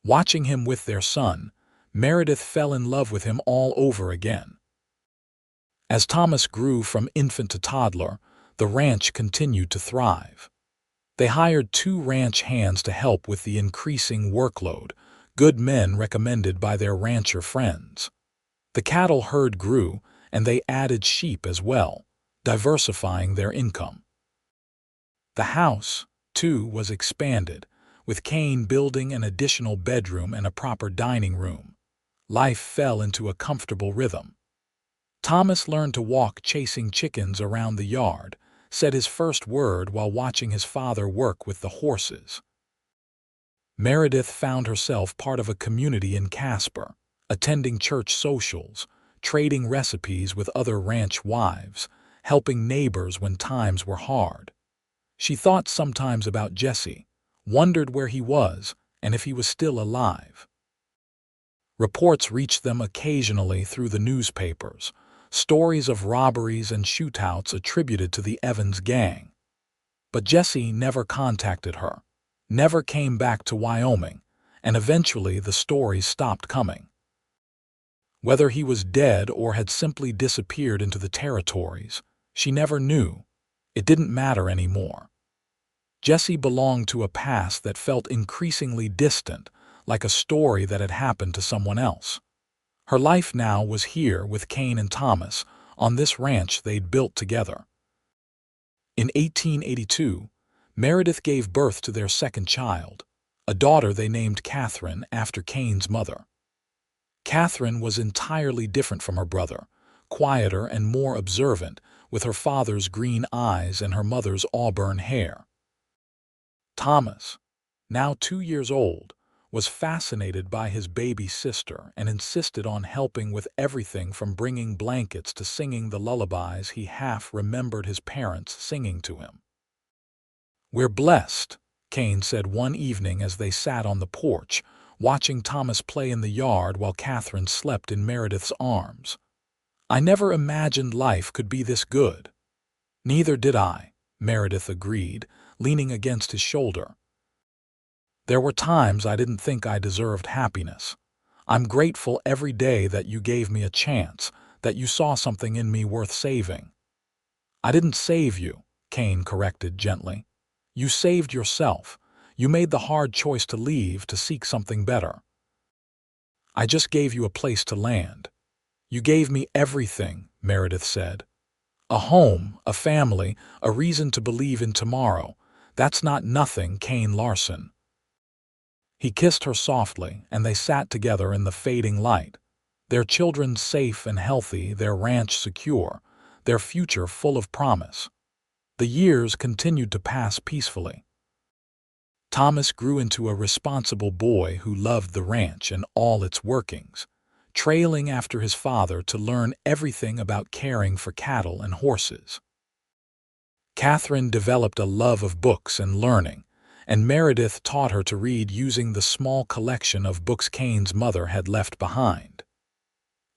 A: Watching him with their son, Meredith fell in love with him all over again. As Thomas grew from infant to toddler, the ranch continued to thrive. They hired 2 ranch hands to help with the increasing workload, good men recommended by their rancher friends. The cattle herd grew, and they added sheep as well, diversifying their income. The house, too, was expanded, with Kane building an additional bedroom and a proper dining room. Life fell into a comfortable rhythm. Thomas learned to walk chasing chickens around the yard, said his first word while watching his father work with the horses. Meredith found herself part of a community in Casper, attending church socials, trading recipes with other ranch wives, helping neighbors when times were hard. She thought sometimes about Jesse, wondered where he was and if he was still alive. Reports reached them occasionally through the newspapers, stories of robberies and shootouts attributed to the Evans gang. But Jesse never contacted her, never came back to Wyoming, and eventually the stories stopped coming. Whether he was dead or had simply disappeared into the territories, she never knew. It didn't matter anymore. Jesse belonged to a past that felt increasingly distant, like a story that had happened to someone else. Her life now was here with Kane and Thomas, on this ranch they'd built together. In 1882, Meredith gave birth to their second child, a daughter they named Catherine after Kane's mother. Catherine was entirely different from her brother, quieter and more observant, with her father's green eyes and her mother's auburn hair. Thomas, now 2 years old, was fascinated by his baby sister and insisted on helping with everything from bringing blankets to singing the lullabies he half remembered his parents singing to him. "We're blessed," Kane said one evening as they sat on the porch, watching Thomas play in the yard while Catherine slept in Meredith's arms. "I never imagined life could be this good." "Neither did I," Meredith agreed, leaning against his shoulder. "There were times I didn't think I deserved happiness. I'm grateful every day that you gave me a chance, that you saw something in me worth saving." "I didn't save you," Kane corrected gently. "You saved yourself. You made the hard choice to leave to seek something better. I just gave you a place to land." "You gave me everything," Meredith said. "A home, a family, a reason to believe in tomorrow. That's not nothing, Kane Larson." He kissed her softly, and they sat together in the fading light, their children safe and healthy, their ranch secure, their future full of promise. The years continued to pass peacefully. Thomas grew into a responsible boy who loved the ranch and all its workings, trailing after his father to learn everything about caring for cattle and horses. Catherine developed a love of books and learning, and Meredith taught her to read using the small collection of books Kane's mother had left behind.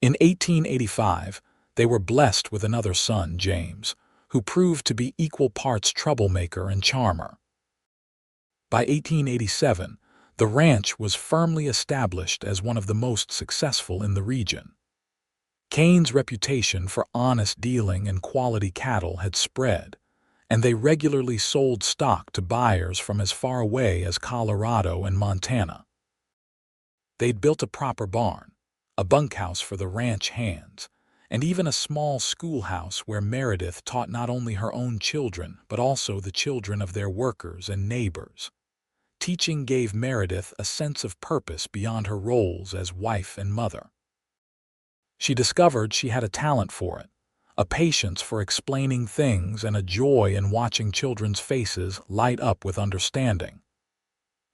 A: In 1885, they were blessed with another son, James, who proved to be equal parts troublemaker and charmer. By 1887, the ranch was firmly established as one of the most successful in the region. Kane's reputation for honest dealing and quality cattle had spread, and they regularly sold stock to buyers from as far away as Colorado and Montana. They'd built a proper barn, a bunkhouse for the ranch hands, and even a small schoolhouse where Meredith taught not only her own children but also the children of their workers and neighbors. Teaching gave Meredith a sense of purpose beyond her roles as wife and mother. She discovered she had a talent for it, a patience for explaining things and a joy in watching children's faces light up with understanding.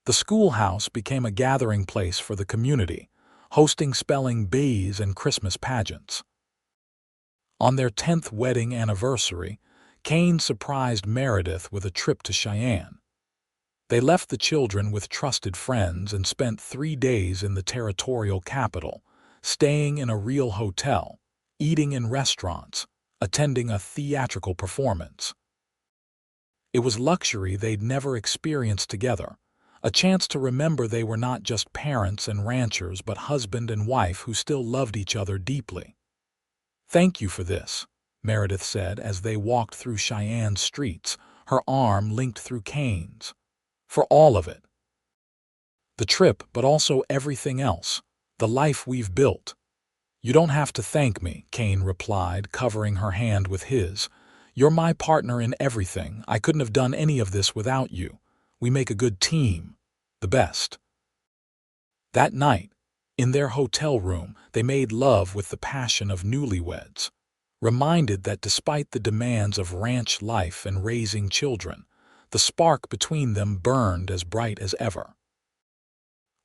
A: The schoolhouse became a gathering place for the community, hosting spelling bees and Christmas pageants. On their 10th wedding anniversary, Kane surprised Meredith with a trip to Cheyenne. They left the children with trusted friends and spent 3 days in the territorial capital, staying in a real hotel, eating in restaurants, attending a theatrical performance. It was luxury they'd never experienced together, a chance to remember they were not just parents and ranchers but husband and wife who still loved each other deeply. "Thank you for this," Meredith said as they walked through Cheyenne's streets, her arm linked through Kane's. "For all of it. The trip, but also everything else, the life we've built." "You don't have to thank me," Kane replied, covering her hand with his. "You're my partner in everything. I couldn't have done any of this without you. We make a good team. The best." That night, in their hotel room, they made love with the passion of newlyweds, reminded that despite the demands of ranch life and raising children, the spark between them burned as bright as ever.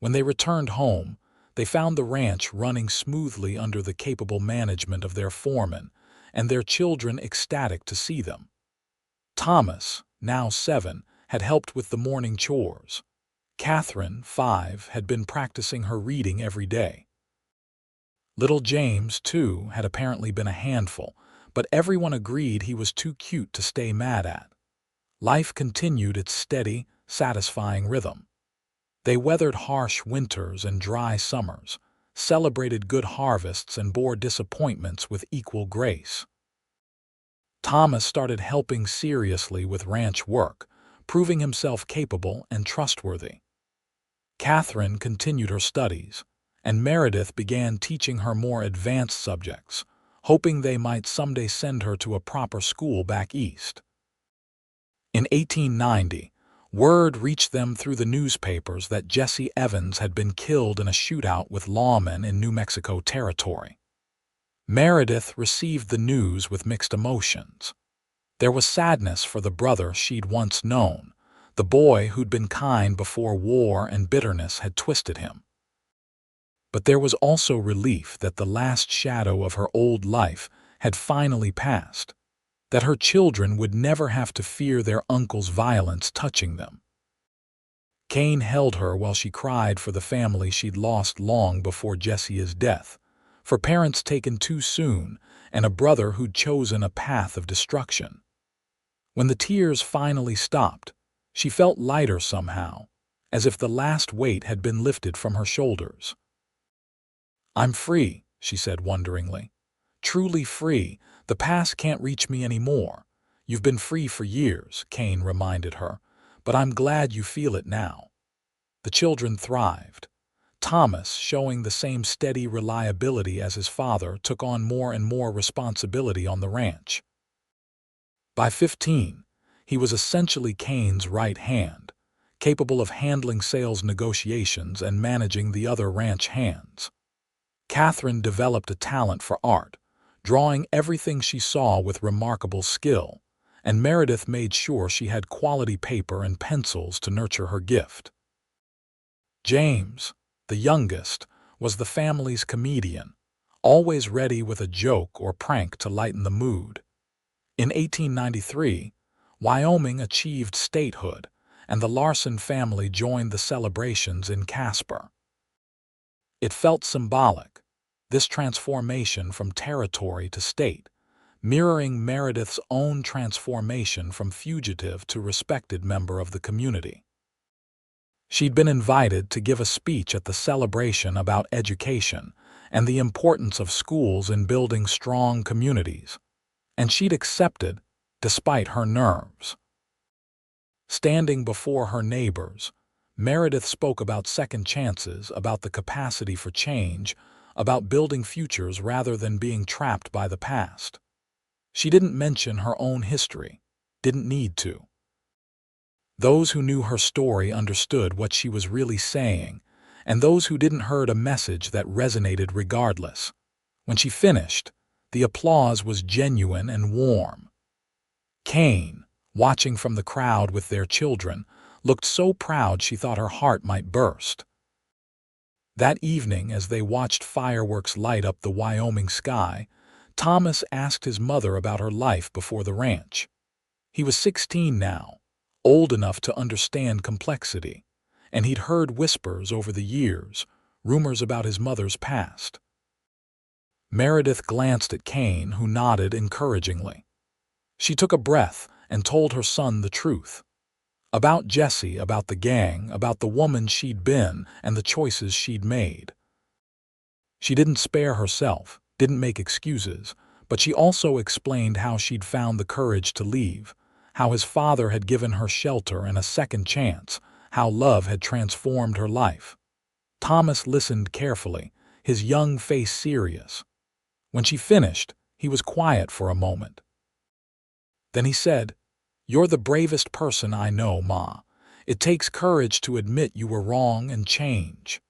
A: When they returned home, they found the ranch running smoothly under the capable management of their foreman, and their children ecstatic to see them. Thomas, now 7, had helped with the morning chores. Catherine, 5, had been practicing her reading every day. Little James, too, had apparently been a handful, but everyone agreed he was too cute to stay mad at. Life continued its steady, satisfying rhythm. They weathered harsh winters and dry summers, celebrated good harvests and bore disappointments with equal grace. Thomas started helping seriously with ranch work, proving himself capable and trustworthy. Catherine continued her studies, and Meredith began teaching her more advanced subjects, hoping they might someday send her to a proper school back east. In 1890, word reached them through the newspapers that Jesse Evans had been killed in a shootout with lawmen in New Mexico territory. Meredith received the news with mixed emotions. There was sadness for the brother she'd once known, the boy who'd been kind before war and bitterness had twisted him. But there was also relief that the last shadow of her old life had finally passed, that her children would never have to fear their uncle's violence touching them. Kane held her while she cried for the family she'd lost long before Jesse's death, for parents taken too soon and a brother who'd chosen a path of destruction. When the tears finally stopped, she felt lighter somehow, as if the last weight had been lifted from her shoulders. "I'm free," she said wonderingly. "Truly free. The past can't reach me anymore. You've been free for years," Kane reminded her, "but I'm glad you feel it now." The children thrived. Thomas, showing the same steady reliability as his father, took on more and more responsibility on the ranch. By 15, he was essentially Kane's right hand, capable of handling sales negotiations and managing the other ranch hands. Catherine developed a talent for art, drawing everything she saw with remarkable skill, and Meredith made sure she had quality paper and pencils to nurture her gift. James, the youngest, was the family's comedian, always ready with a joke or prank to lighten the mood. In 1893, Wyoming achieved statehood, and the Larson family joined the celebrations in Casper. It felt symbolic, this transformation from territory to state, mirroring Meredith's own transformation from fugitive to respected member of the community. She'd been invited to give a speech at the celebration about education and the importance of schools in building strong communities, and she'd accepted despite her nerves. Standing before her neighbors, Meredith spoke about second chances, about the capacity for change, about building futures rather than being trapped by the past. She didn't mention her own history, didn't need to. Those who knew her story understood what she was really saying, and those who didn't heard a message that resonated regardless. When she finished, the applause was genuine and warm. Kane, watching from the crowd with their children, looked so proud she thought her heart might burst. That evening, as they watched fireworks light up the Wyoming sky, Thomas asked his mother about her life before the ranch. He was 16 now, old enough to understand complexity, and he'd heard whispers over the years, rumors about his mother's past. Meredith glanced at Kane, who nodded encouragingly. She took a breath and told her son the truth. About Jesse, about the gang, about the woman she'd been and the choices she'd made. She didn't spare herself, didn't make excuses, but she also explained how she'd found the courage to leave, how his father had given her shelter and a second chance, how love had transformed her life. Thomas listened carefully, his young face serious. When she finished, he was quiet for a moment. Then he said, "You're the bravest person I know, Ma. It takes courage to admit you were wrong and change."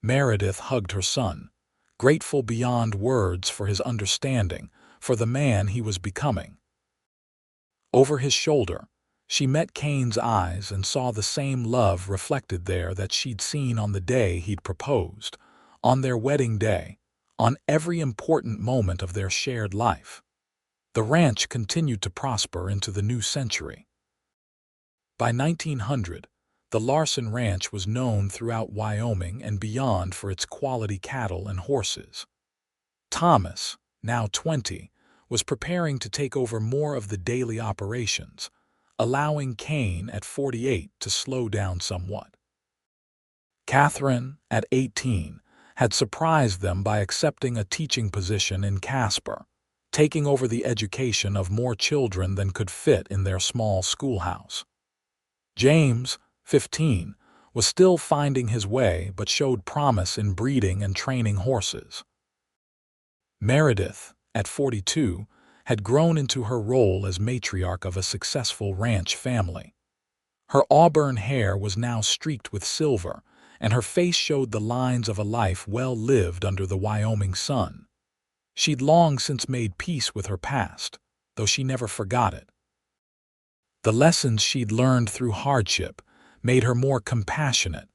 A: Meredith hugged her son, grateful beyond words for his understanding, for the man he was becoming. Over his shoulder, She met Kane's eyes and saw the same love reflected there that she'd seen on the day he'd proposed, on their wedding day, on every important moment of their shared life. The ranch continued to prosper into the new century. By 1900, the Larson Ranch was known throughout Wyoming and beyond for its quality cattle and horses. Thomas, now 20, was preparing to take over more of the daily operations, allowing Kane at 48 to slow down somewhat. Catherine, at 18, had surprised them by accepting a teaching position in Casper, taking over the education of more children than could fit in their small schoolhouse. James, 15, was still finding his way but showed promise in breeding and training horses. Meredith, at 42, had grown into her role as matriarch of a successful ranch family. Her auburn hair was now streaked with silver, and her face showed the lines of a life well lived under the Wyoming sun. She'd long since made peace with her past, though she never forgot it. The lessons she'd learned through hardship made her more compassionate,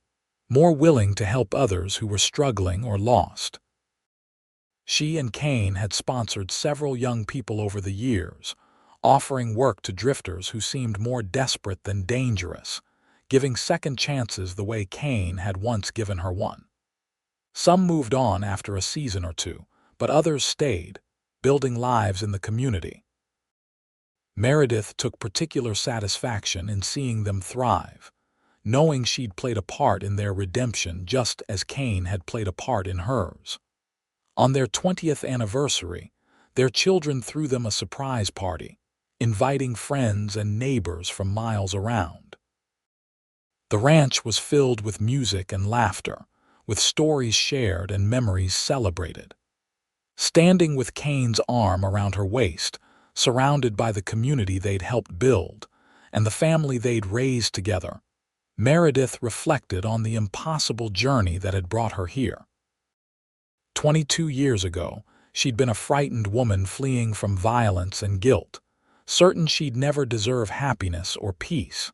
A: more willing to help others who were struggling or lost. She and Kane had sponsored several young people over the years, offering work to drifters who seemed more desperate than dangerous, giving second chances the way Kane had once given her one. Some moved on after a season or two, but others stayed, building lives in the community. Meredith took particular satisfaction in seeing them thrive, knowing she'd played a part in their redemption just as Kane had played a part in hers. On their 20th anniversary, their children threw them a surprise party, inviting friends and neighbors from miles around. The ranch was filled with music and laughter, with stories shared and memories celebrated. Standing with Kane's arm around her waist, surrounded by the community they'd helped build, and the family they'd raised together, Meredith reflected on the impossible journey that had brought her here. 22 years ago, she'd been a frightened woman fleeing from violence and guilt, certain she'd never deserve happiness or peace.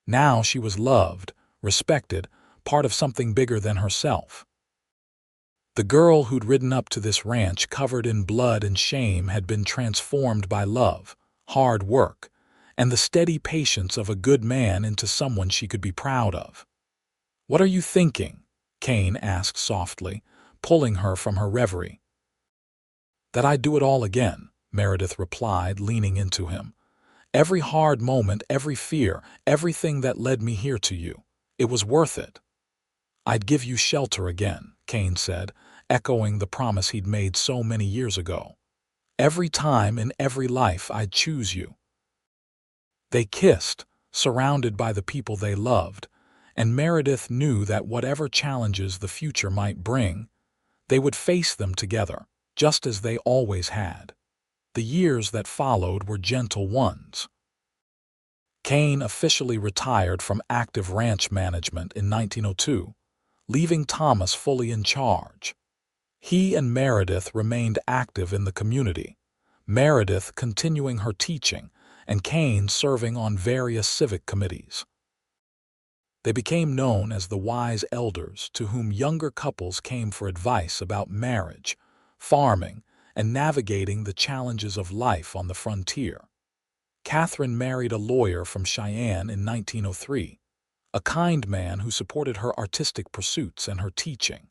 A: Now she was loved, respected, part of something bigger than herself. The girl who'd ridden up to this ranch covered in blood and shame had been transformed by love, hard work, and the steady patience of a good man into someone she could be proud of. "What are you thinking?" Kane asked softly, pulling her from her reverie. "That I'd do it all again," Meredith replied, leaning into him. "Every hard moment, every fear, everything that led me here to you. It was worth it." "I'd give you shelter again," Kane said, echoing the promise he'd made so many years ago. "Every time in every life I'd choose you." They kissed, surrounded by the people they loved, and Meredith knew that whatever challenges the future might bring, they would face them together, just as they always had. The years that followed were gentle ones. Kane officially retired from active ranch management in 1902, leaving Thomas fully in charge. He and Meredith remained active in the community, Meredith continuing her teaching and Kane serving on various civic committees. They became known as the wise elders to whom younger couples came for advice about marriage, farming, and navigating the challenges of life on the frontier. Catherine married a lawyer from Cheyenne in 1903, a kind man who supported her artistic pursuits and her teaching.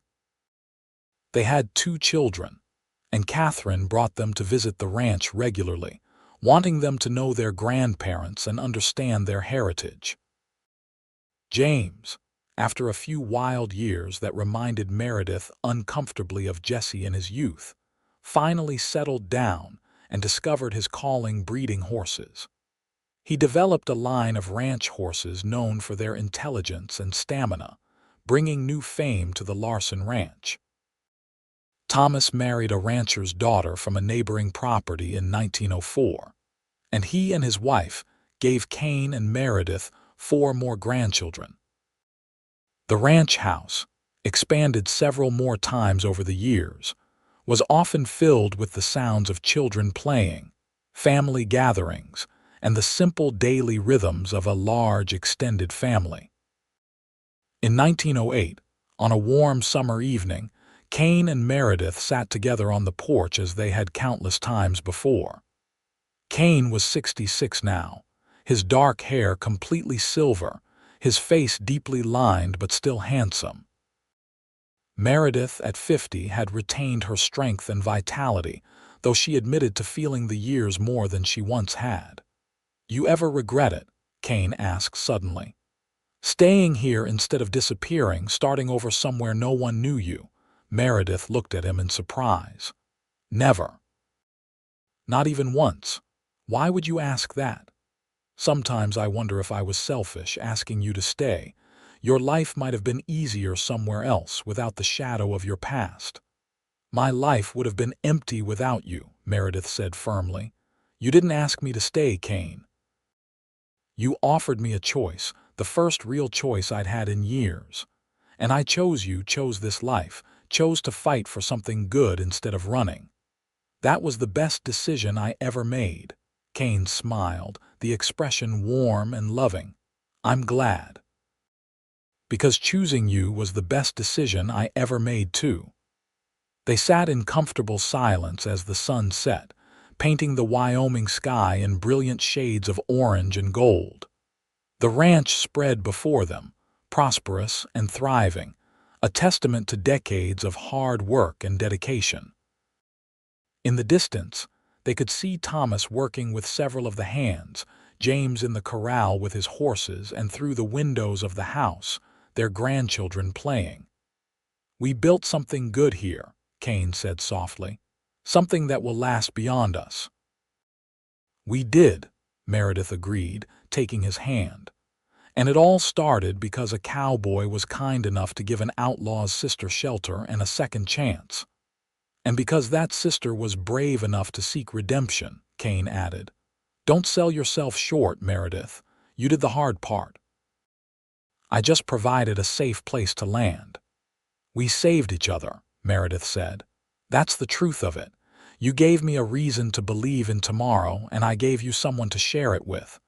A: They had 2 children, and Catherine brought them to visit the ranch regularly, wanting them to know their grandparents and understand their heritage. James, after a few wild years that reminded Meredith uncomfortably of Jesse in his youth, finally settled down and discovered his calling breeding horses. He developed a line of ranch horses known for their intelligence and stamina, bringing new fame to the Larson Ranch. Thomas married a rancher's daughter from a neighboring property in 1904, and he and his wife gave Kane and Meredith 4 more grandchildren. The ranch house, expanded several more times over the years, was often filled with the sounds of children playing, family gatherings, and the simple daily rhythms of a large extended family. In 1908, on a warm summer evening, Kane and Meredith sat together on the porch as they had countless times before. Kane was 66 now, his dark hair completely silver, his face deeply lined but still handsome. Meredith, at 50, had retained her strength and vitality, though she admitted to feeling the years more than she once had. "You ever regret it?" Kane asked suddenly. "Staying here instead of disappearing, starting over somewhere no one knew you?" Meredith looked at him in surprise. "Never. Not even once. Why would you ask that?" "Sometimes I wonder if I was selfish, asking you to stay. Your life might have been easier somewhere else, without the shadow of your past." "My life would have been empty without you," Meredith said firmly. "You didn't ask me to stay, Kane. You offered me a choice, the first real choice I'd had in years. And I chose you, chose this life, chose to fight for something good instead of running. That was the best decision I ever made." Kane smiled, the expression warm and loving. "I'm glad. Because choosing you was the best decision I ever made, too." They sat in comfortable silence as the sun set, painting the Wyoming sky in brilliant shades of orange and gold. The ranch spread before them, prosperous and thriving, a testament to decades of hard work and dedication. In the distance, they could see Thomas working with several of the hands, James in the corral with his horses, and through the windows of the house, their grandchildren playing. "We built something good here," Kane said softly. "Something that will last beyond us." "We did," Meredith agreed, taking his hand. "And it all started because a cowboy was kind enough to give an outlaw's sister shelter and a second chance. And because that sister was brave enough to seek redemption," Kane added. "Don't sell yourself short, Meredith. You did the hard part. I just provided a safe place to land." "We saved each other," Meredith said. "That's the truth of it. You gave me a reason to believe in tomorrow, and I gave you someone to share it with.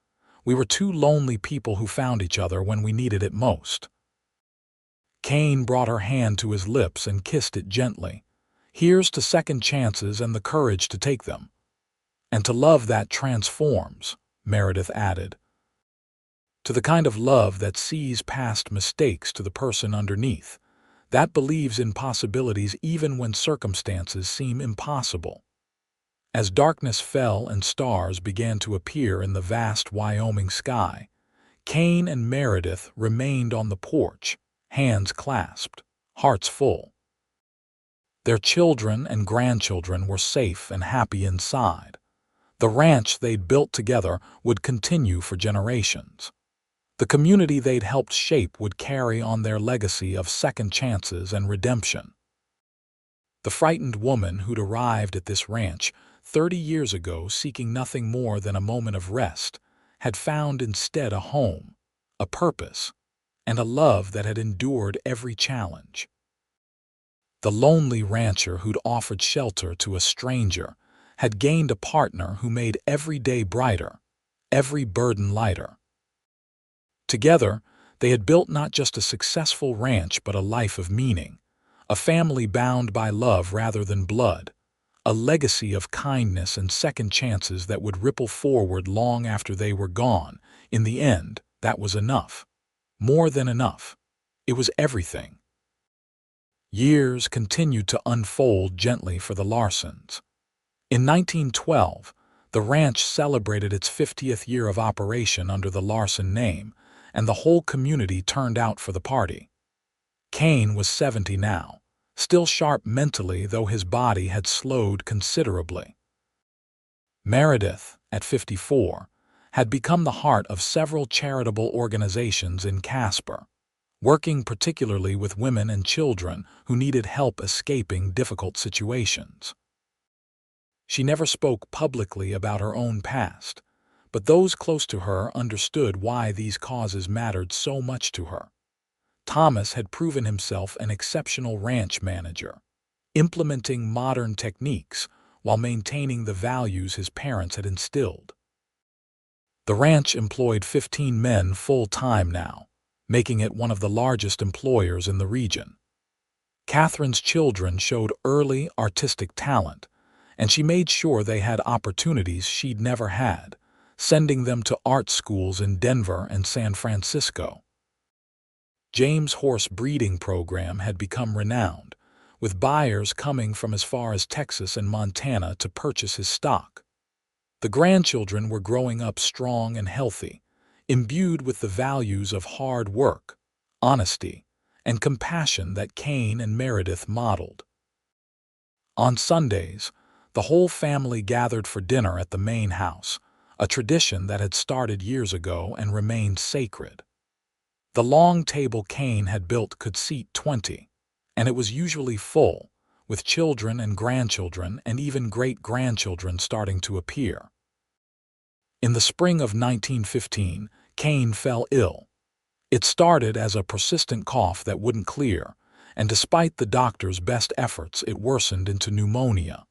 A: We were two lonely people who found each other when we needed it most." Kane brought her hand to his lips and kissed it gently. "Here's to second chances and the courage to take them. And to love that transforms," Meredith added. "To the kind of love that sees past mistakes, to the person underneath, that believes in possibilities even when circumstances seem impossible." As darkness fell and stars began to appear in the vast Wyoming sky, Kane and Meredith remained on the porch, hands clasped, hearts full. Their children and grandchildren were safe and happy inside. The ranch they'd built together would continue for generations. The community they'd helped shape would carry on their legacy of second chances and redemption. The frightened woman who'd arrived at this ranch 30 years ago seeking nothing more than a moment of rest had found instead a home, a purpose, and a love that had endured every challenge. The lonely rancher who'd offered shelter to a stranger had gained a partner who made every day brighter, every burden lighter. Together, they had built not just a successful ranch but a life of meaning, a family bound by love rather than blood, a legacy of kindness and second chances that would ripple forward long after they were gone. In the end, that was enough. More than enough. It was everything. Years continued to unfold gently for the Larsons. In 1912, the ranch celebrated its 50th year of operation under the Larson name, and the whole community turned out for the party. Kane was 70 now, still sharp mentally though his body had slowed considerably. Meredith, at 54, had become the heart of several charitable organizations in Casper, working particularly with women and children who needed help escaping difficult situations. She never spoke publicly about her own past, but those close to her understood why these causes mattered so much to her. Thomas had proven himself an exceptional ranch manager, implementing modern techniques while maintaining the values his parents had instilled. The ranch employed 15 men full-time now, making it one of the largest employers in the region. Catherine's children showed early artistic talent, and she made sure they had opportunities she'd never had, sending them to art schools in Denver and San Francisco. James' horse breeding program had become renowned, with buyers coming from as far as Texas and Montana to purchase his stock. The grandchildren were growing up strong and healthy, imbued with the values of hard work, honesty, and compassion that Kane and Meredith modeled. On Sundays, the whole family gathered for dinner at the main house, a tradition that had started years ago and remained sacred. The long table Kane had built could seat 20, and it was usually full, with children and grandchildren and even great-grandchildren starting to appear. In the spring of 1915, Kane fell ill. It started as a persistent cough that wouldn't clear, and despite the doctor's best efforts, it worsened into pneumonia.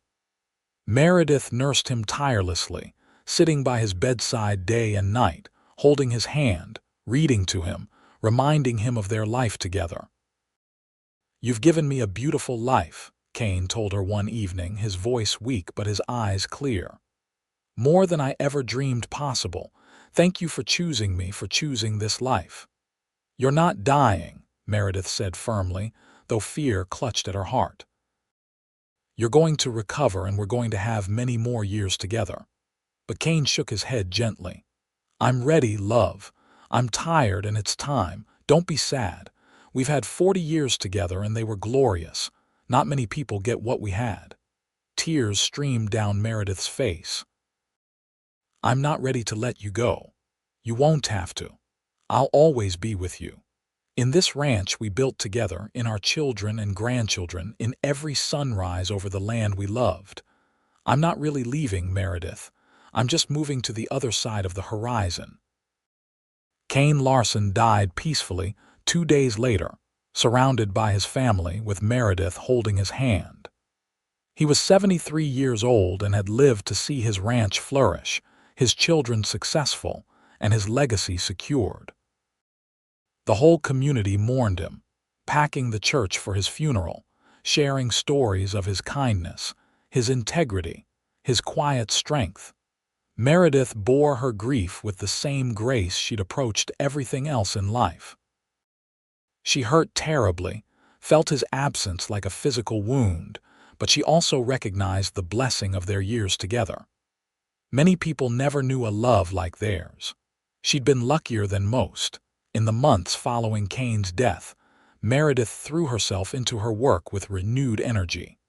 A: Meredith nursed him tirelessly, sitting by his bedside day and night, holding his hand, reading to him, reminding him of their life together. "You've given me a beautiful life," Kane told her one evening, his voice weak but his eyes clear. "More than I ever dreamed possible. Thank you for choosing me, for choosing this life." "You're not dying," Meredith said firmly, though fear clutched at her heart. "You're going to recover, and we're going to have many more years together." But Kane shook his head gently. "I'm ready, love. I'm tired, and it's time. Don't be sad. We've had 40 years together, and they were glorious. Not many people get what we had." Tears streamed down Meredith's face. "I'm not ready to let you go. You won't have to. I'll always be with you. In this ranch we built together, in our children and grandchildren, in every sunrise over the land we loved. I'm not really leaving, Meredith. I'm just moving to the other side of the horizon." Kane Larson died peacefully 2 days later, surrounded by his family, with Meredith holding his hand. He was 73 years old and had lived to see his ranch flourish, his children successful, and his legacy secured. The whole community mourned him, packing the church for his funeral, sharing stories of his kindness, his integrity, his quiet strength. Meredith bore her grief with the same grace she'd approached everything else in life. She hurt terribly, felt his absence like a physical wound, but she also recognized the blessing of their years together. Many people never knew a love like theirs. She'd been luckier than most. In the months following Kane's death, Meredith threw herself into her work with renewed energy.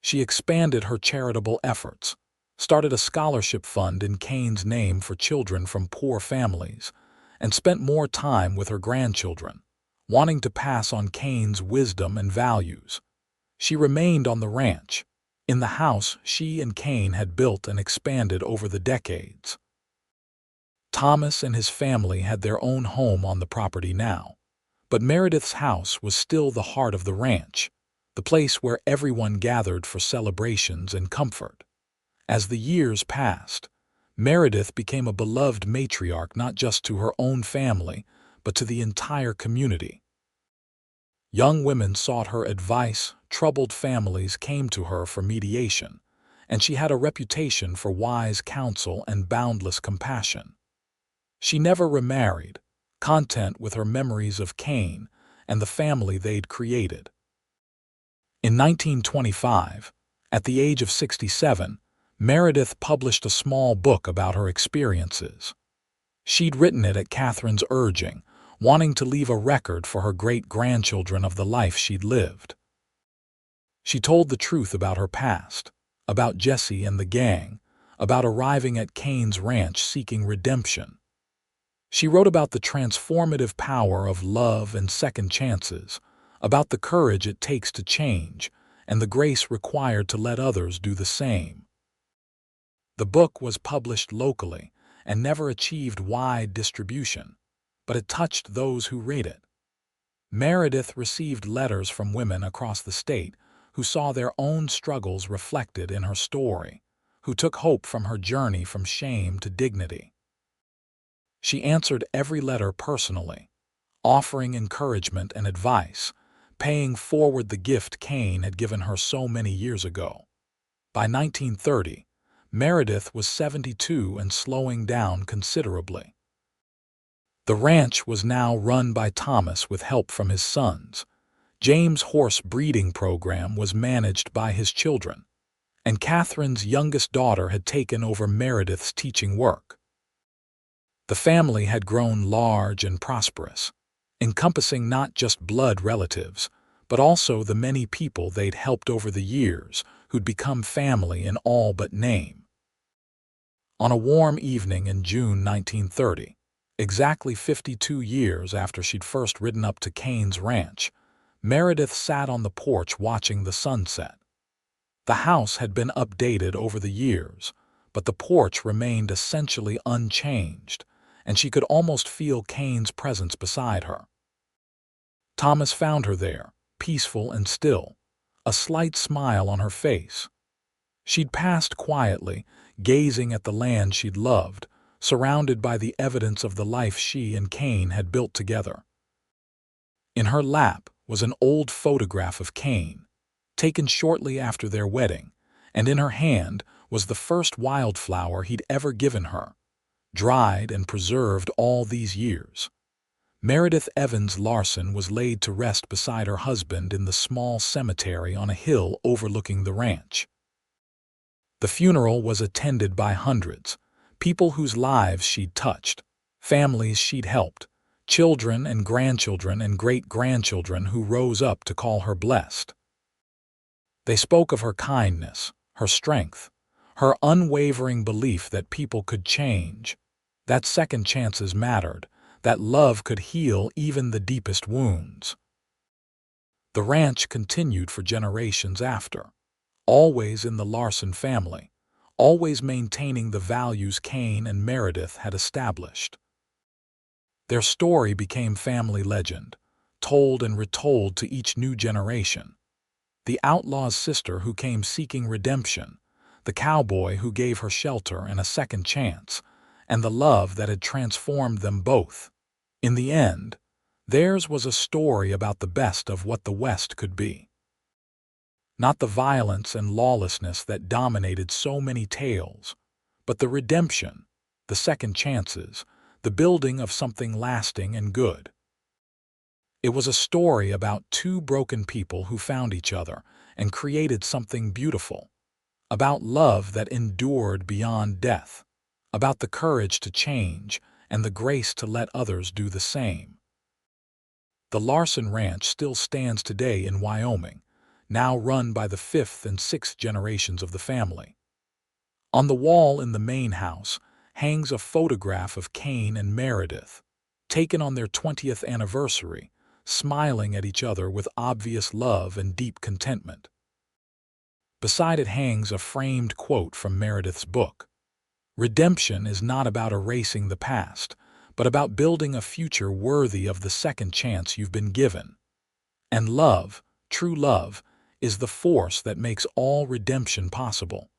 A: She expanded her charitable efforts, started a scholarship fund in Kane's name for children from poor families, and spent more time with her grandchildren, wanting to pass on Kane's wisdom and values. She remained on the ranch, in the house she and Kane had built and expanded over the decades. Thomas and his family had their own home on the property now, but Meredith's house was still the heart of the ranch, the place where everyone gathered for celebrations and comfort. As the years passed, Meredith became a beloved matriarch not just to her own family, but to the entire community. Young women sought her advice, troubled families came to her for mediation, and she had a reputation for wise counsel and boundless compassion. She never remarried, content with her memories of Kane and the family they'd created. In 1925, at the age of 67, Meredith published a small book about her experiences. She'd written it at Catherine's urging, wanting to leave a record for her great-grandchildren of the life she'd lived. She told the truth about her past, about Jesse and the gang, about arriving at Kane's ranch seeking redemption. She wrote about the transformative power of love and second chances, about the courage it takes to change, and the grace required to let others do the same. The book was published locally and never achieved wide distribution, but it touched those who read it. Meredith received letters from women across the state who saw their own struggles reflected in her story, who took hope from her journey from shame to dignity. She answered every letter personally, offering encouragement and advice, paying forward the gift Kane had given her so many years ago. By 1930, Meredith was 72 and slowing down considerably. The ranch was now run by Thomas with help from his sons. James' horse breeding program was managed by his children, and Catherine's youngest daughter had taken over Meredith's teaching work. The family had grown large and prosperous, encompassing not just blood relatives, but also the many people they'd helped over the years who'd become family in all but name. On a warm evening in June 1930, exactly 52 years after she'd first ridden up to Kane's ranch, Meredith sat on the porch watching the sunset. The house had been updated over the years, but the porch remained essentially unchanged, and she could almost feel Kane's presence beside her. Thomas found her there, peaceful and still, a slight smile on her face. She'd passed quietly, gazing at the land she'd loved, surrounded by the evidence of the life she and Kane had built together. In her lap was an old photograph of Kane, taken shortly after their wedding, and in her hand was the first wildflower he'd ever given her, dried and preserved all these years. Meredith Evans Larson was laid to rest beside her husband in the small cemetery on a hill overlooking the ranch. The funeral was attended by hundreds, people whose lives she'd touched, families she'd helped, children and grandchildren and great-grandchildren who rose up to call her blessed. They spoke of her kindness, her strength, her unwavering belief that people could change, that second chances mattered, that love could heal even the deepest wounds. The ranch continued for generations after, always in the Larson family, always maintaining the values Kane and Meredith had established. Their story became family legend, told and retold to each new generation. The outlaw's sister who came seeking redemption, the cowboy who gave her shelter and a second chance, and the love that had transformed them both. In the end, theirs was a story about the best of what the West could be. Not the violence and lawlessness that dominated so many tales, but the redemption, the second chances, the building of something lasting and good. It was a story about two broken people who found each other and created something beautiful, about love that endured beyond death, about the courage to change and the grace to let others do the same. The Larson Ranch still stands today in Wyoming, now run by the fifth and sixth generations of the family. On the wall in the main house hangs a photograph of Kane and Meredith, taken on their 20th anniversary, smiling at each other with obvious love and deep contentment. Beside it hangs a framed quote from Meredith's book. Redemption is not about erasing the past, but about building a future worthy of the second chance you've been given. And love, true love, is the force that makes all redemption possible.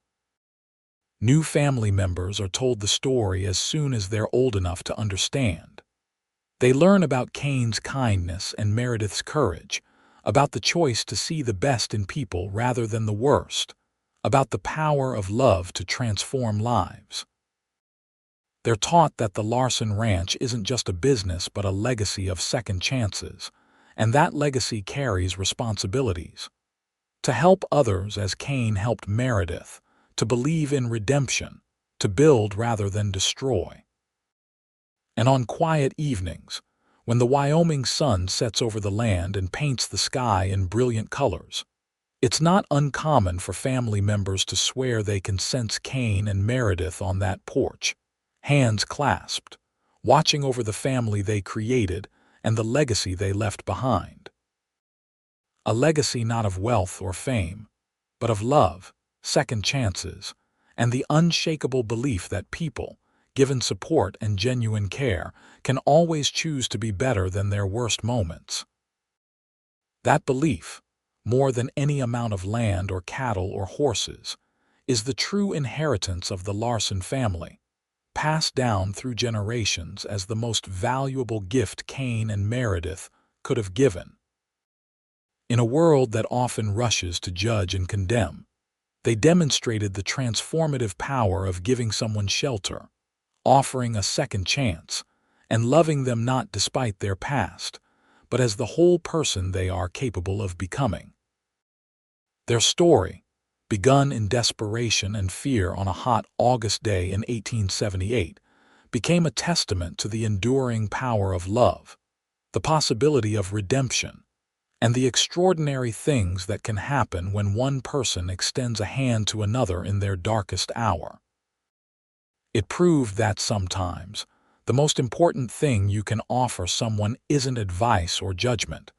A: New family members are told the story as soon as they're old enough to understand. They learn about Kane's kindness and Meredith's courage, about the choice to see the best in people rather than the worst, about the power of love to transform lives. They're taught that the Larson Ranch isn't just a business but a legacy of second chances, and that legacy carries responsibilities. To help others as Kane helped Meredith, to believe in redemption, to build rather than destroy. And on quiet evenings, when the Wyoming sun sets over the land and paints the sky in brilliant colors, it's not uncommon for family members to swear they can sense Kane and Meredith on that porch, hands clasped, watching over the family they created and the legacy they left behind. A legacy not of wealth or fame, but of love, second chances, and the unshakable belief that people, given support and genuine care, can always choose to be better than their worst moments. That belief, more than any amount of land or cattle or horses, is the true inheritance of the Larson family, passed down through generations as the most valuable gift Kane and Meredith could have given. In a world that often rushes to judge and condemn, they demonstrated the transformative power of giving someone shelter, offering a second chance, and loving them not despite their past, but as the whole person they are capable of becoming. Their story, begun in desperation and fear on a hot August day in 1878, became a testament to the enduring power of love, the possibility of redemption, and the extraordinary things that can happen when one person extends a hand to another in their darkest hour. It proved that sometimes the most important thing you can offer someone isn't advice or judgment,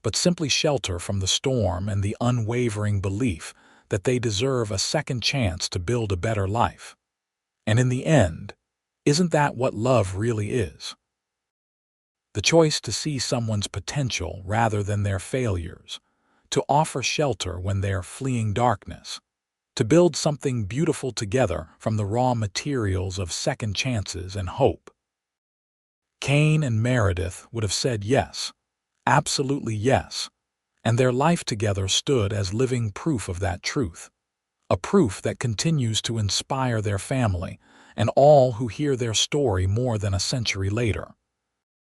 A: but simply shelter from the storm and the unwavering belief that they deserve a second chance to build a better life. And in the end, isn't that what love really is? The choice to see someone's potential rather than their failures, to offer shelter when they're fleeing darkness, to build something beautiful together from the raw materials of second chances and hope. Kane and Meredith would have said yes, absolutely yes, and their life together stood as living proof of that truth, a proof that continues to inspire their family and all who hear their story more than a century later.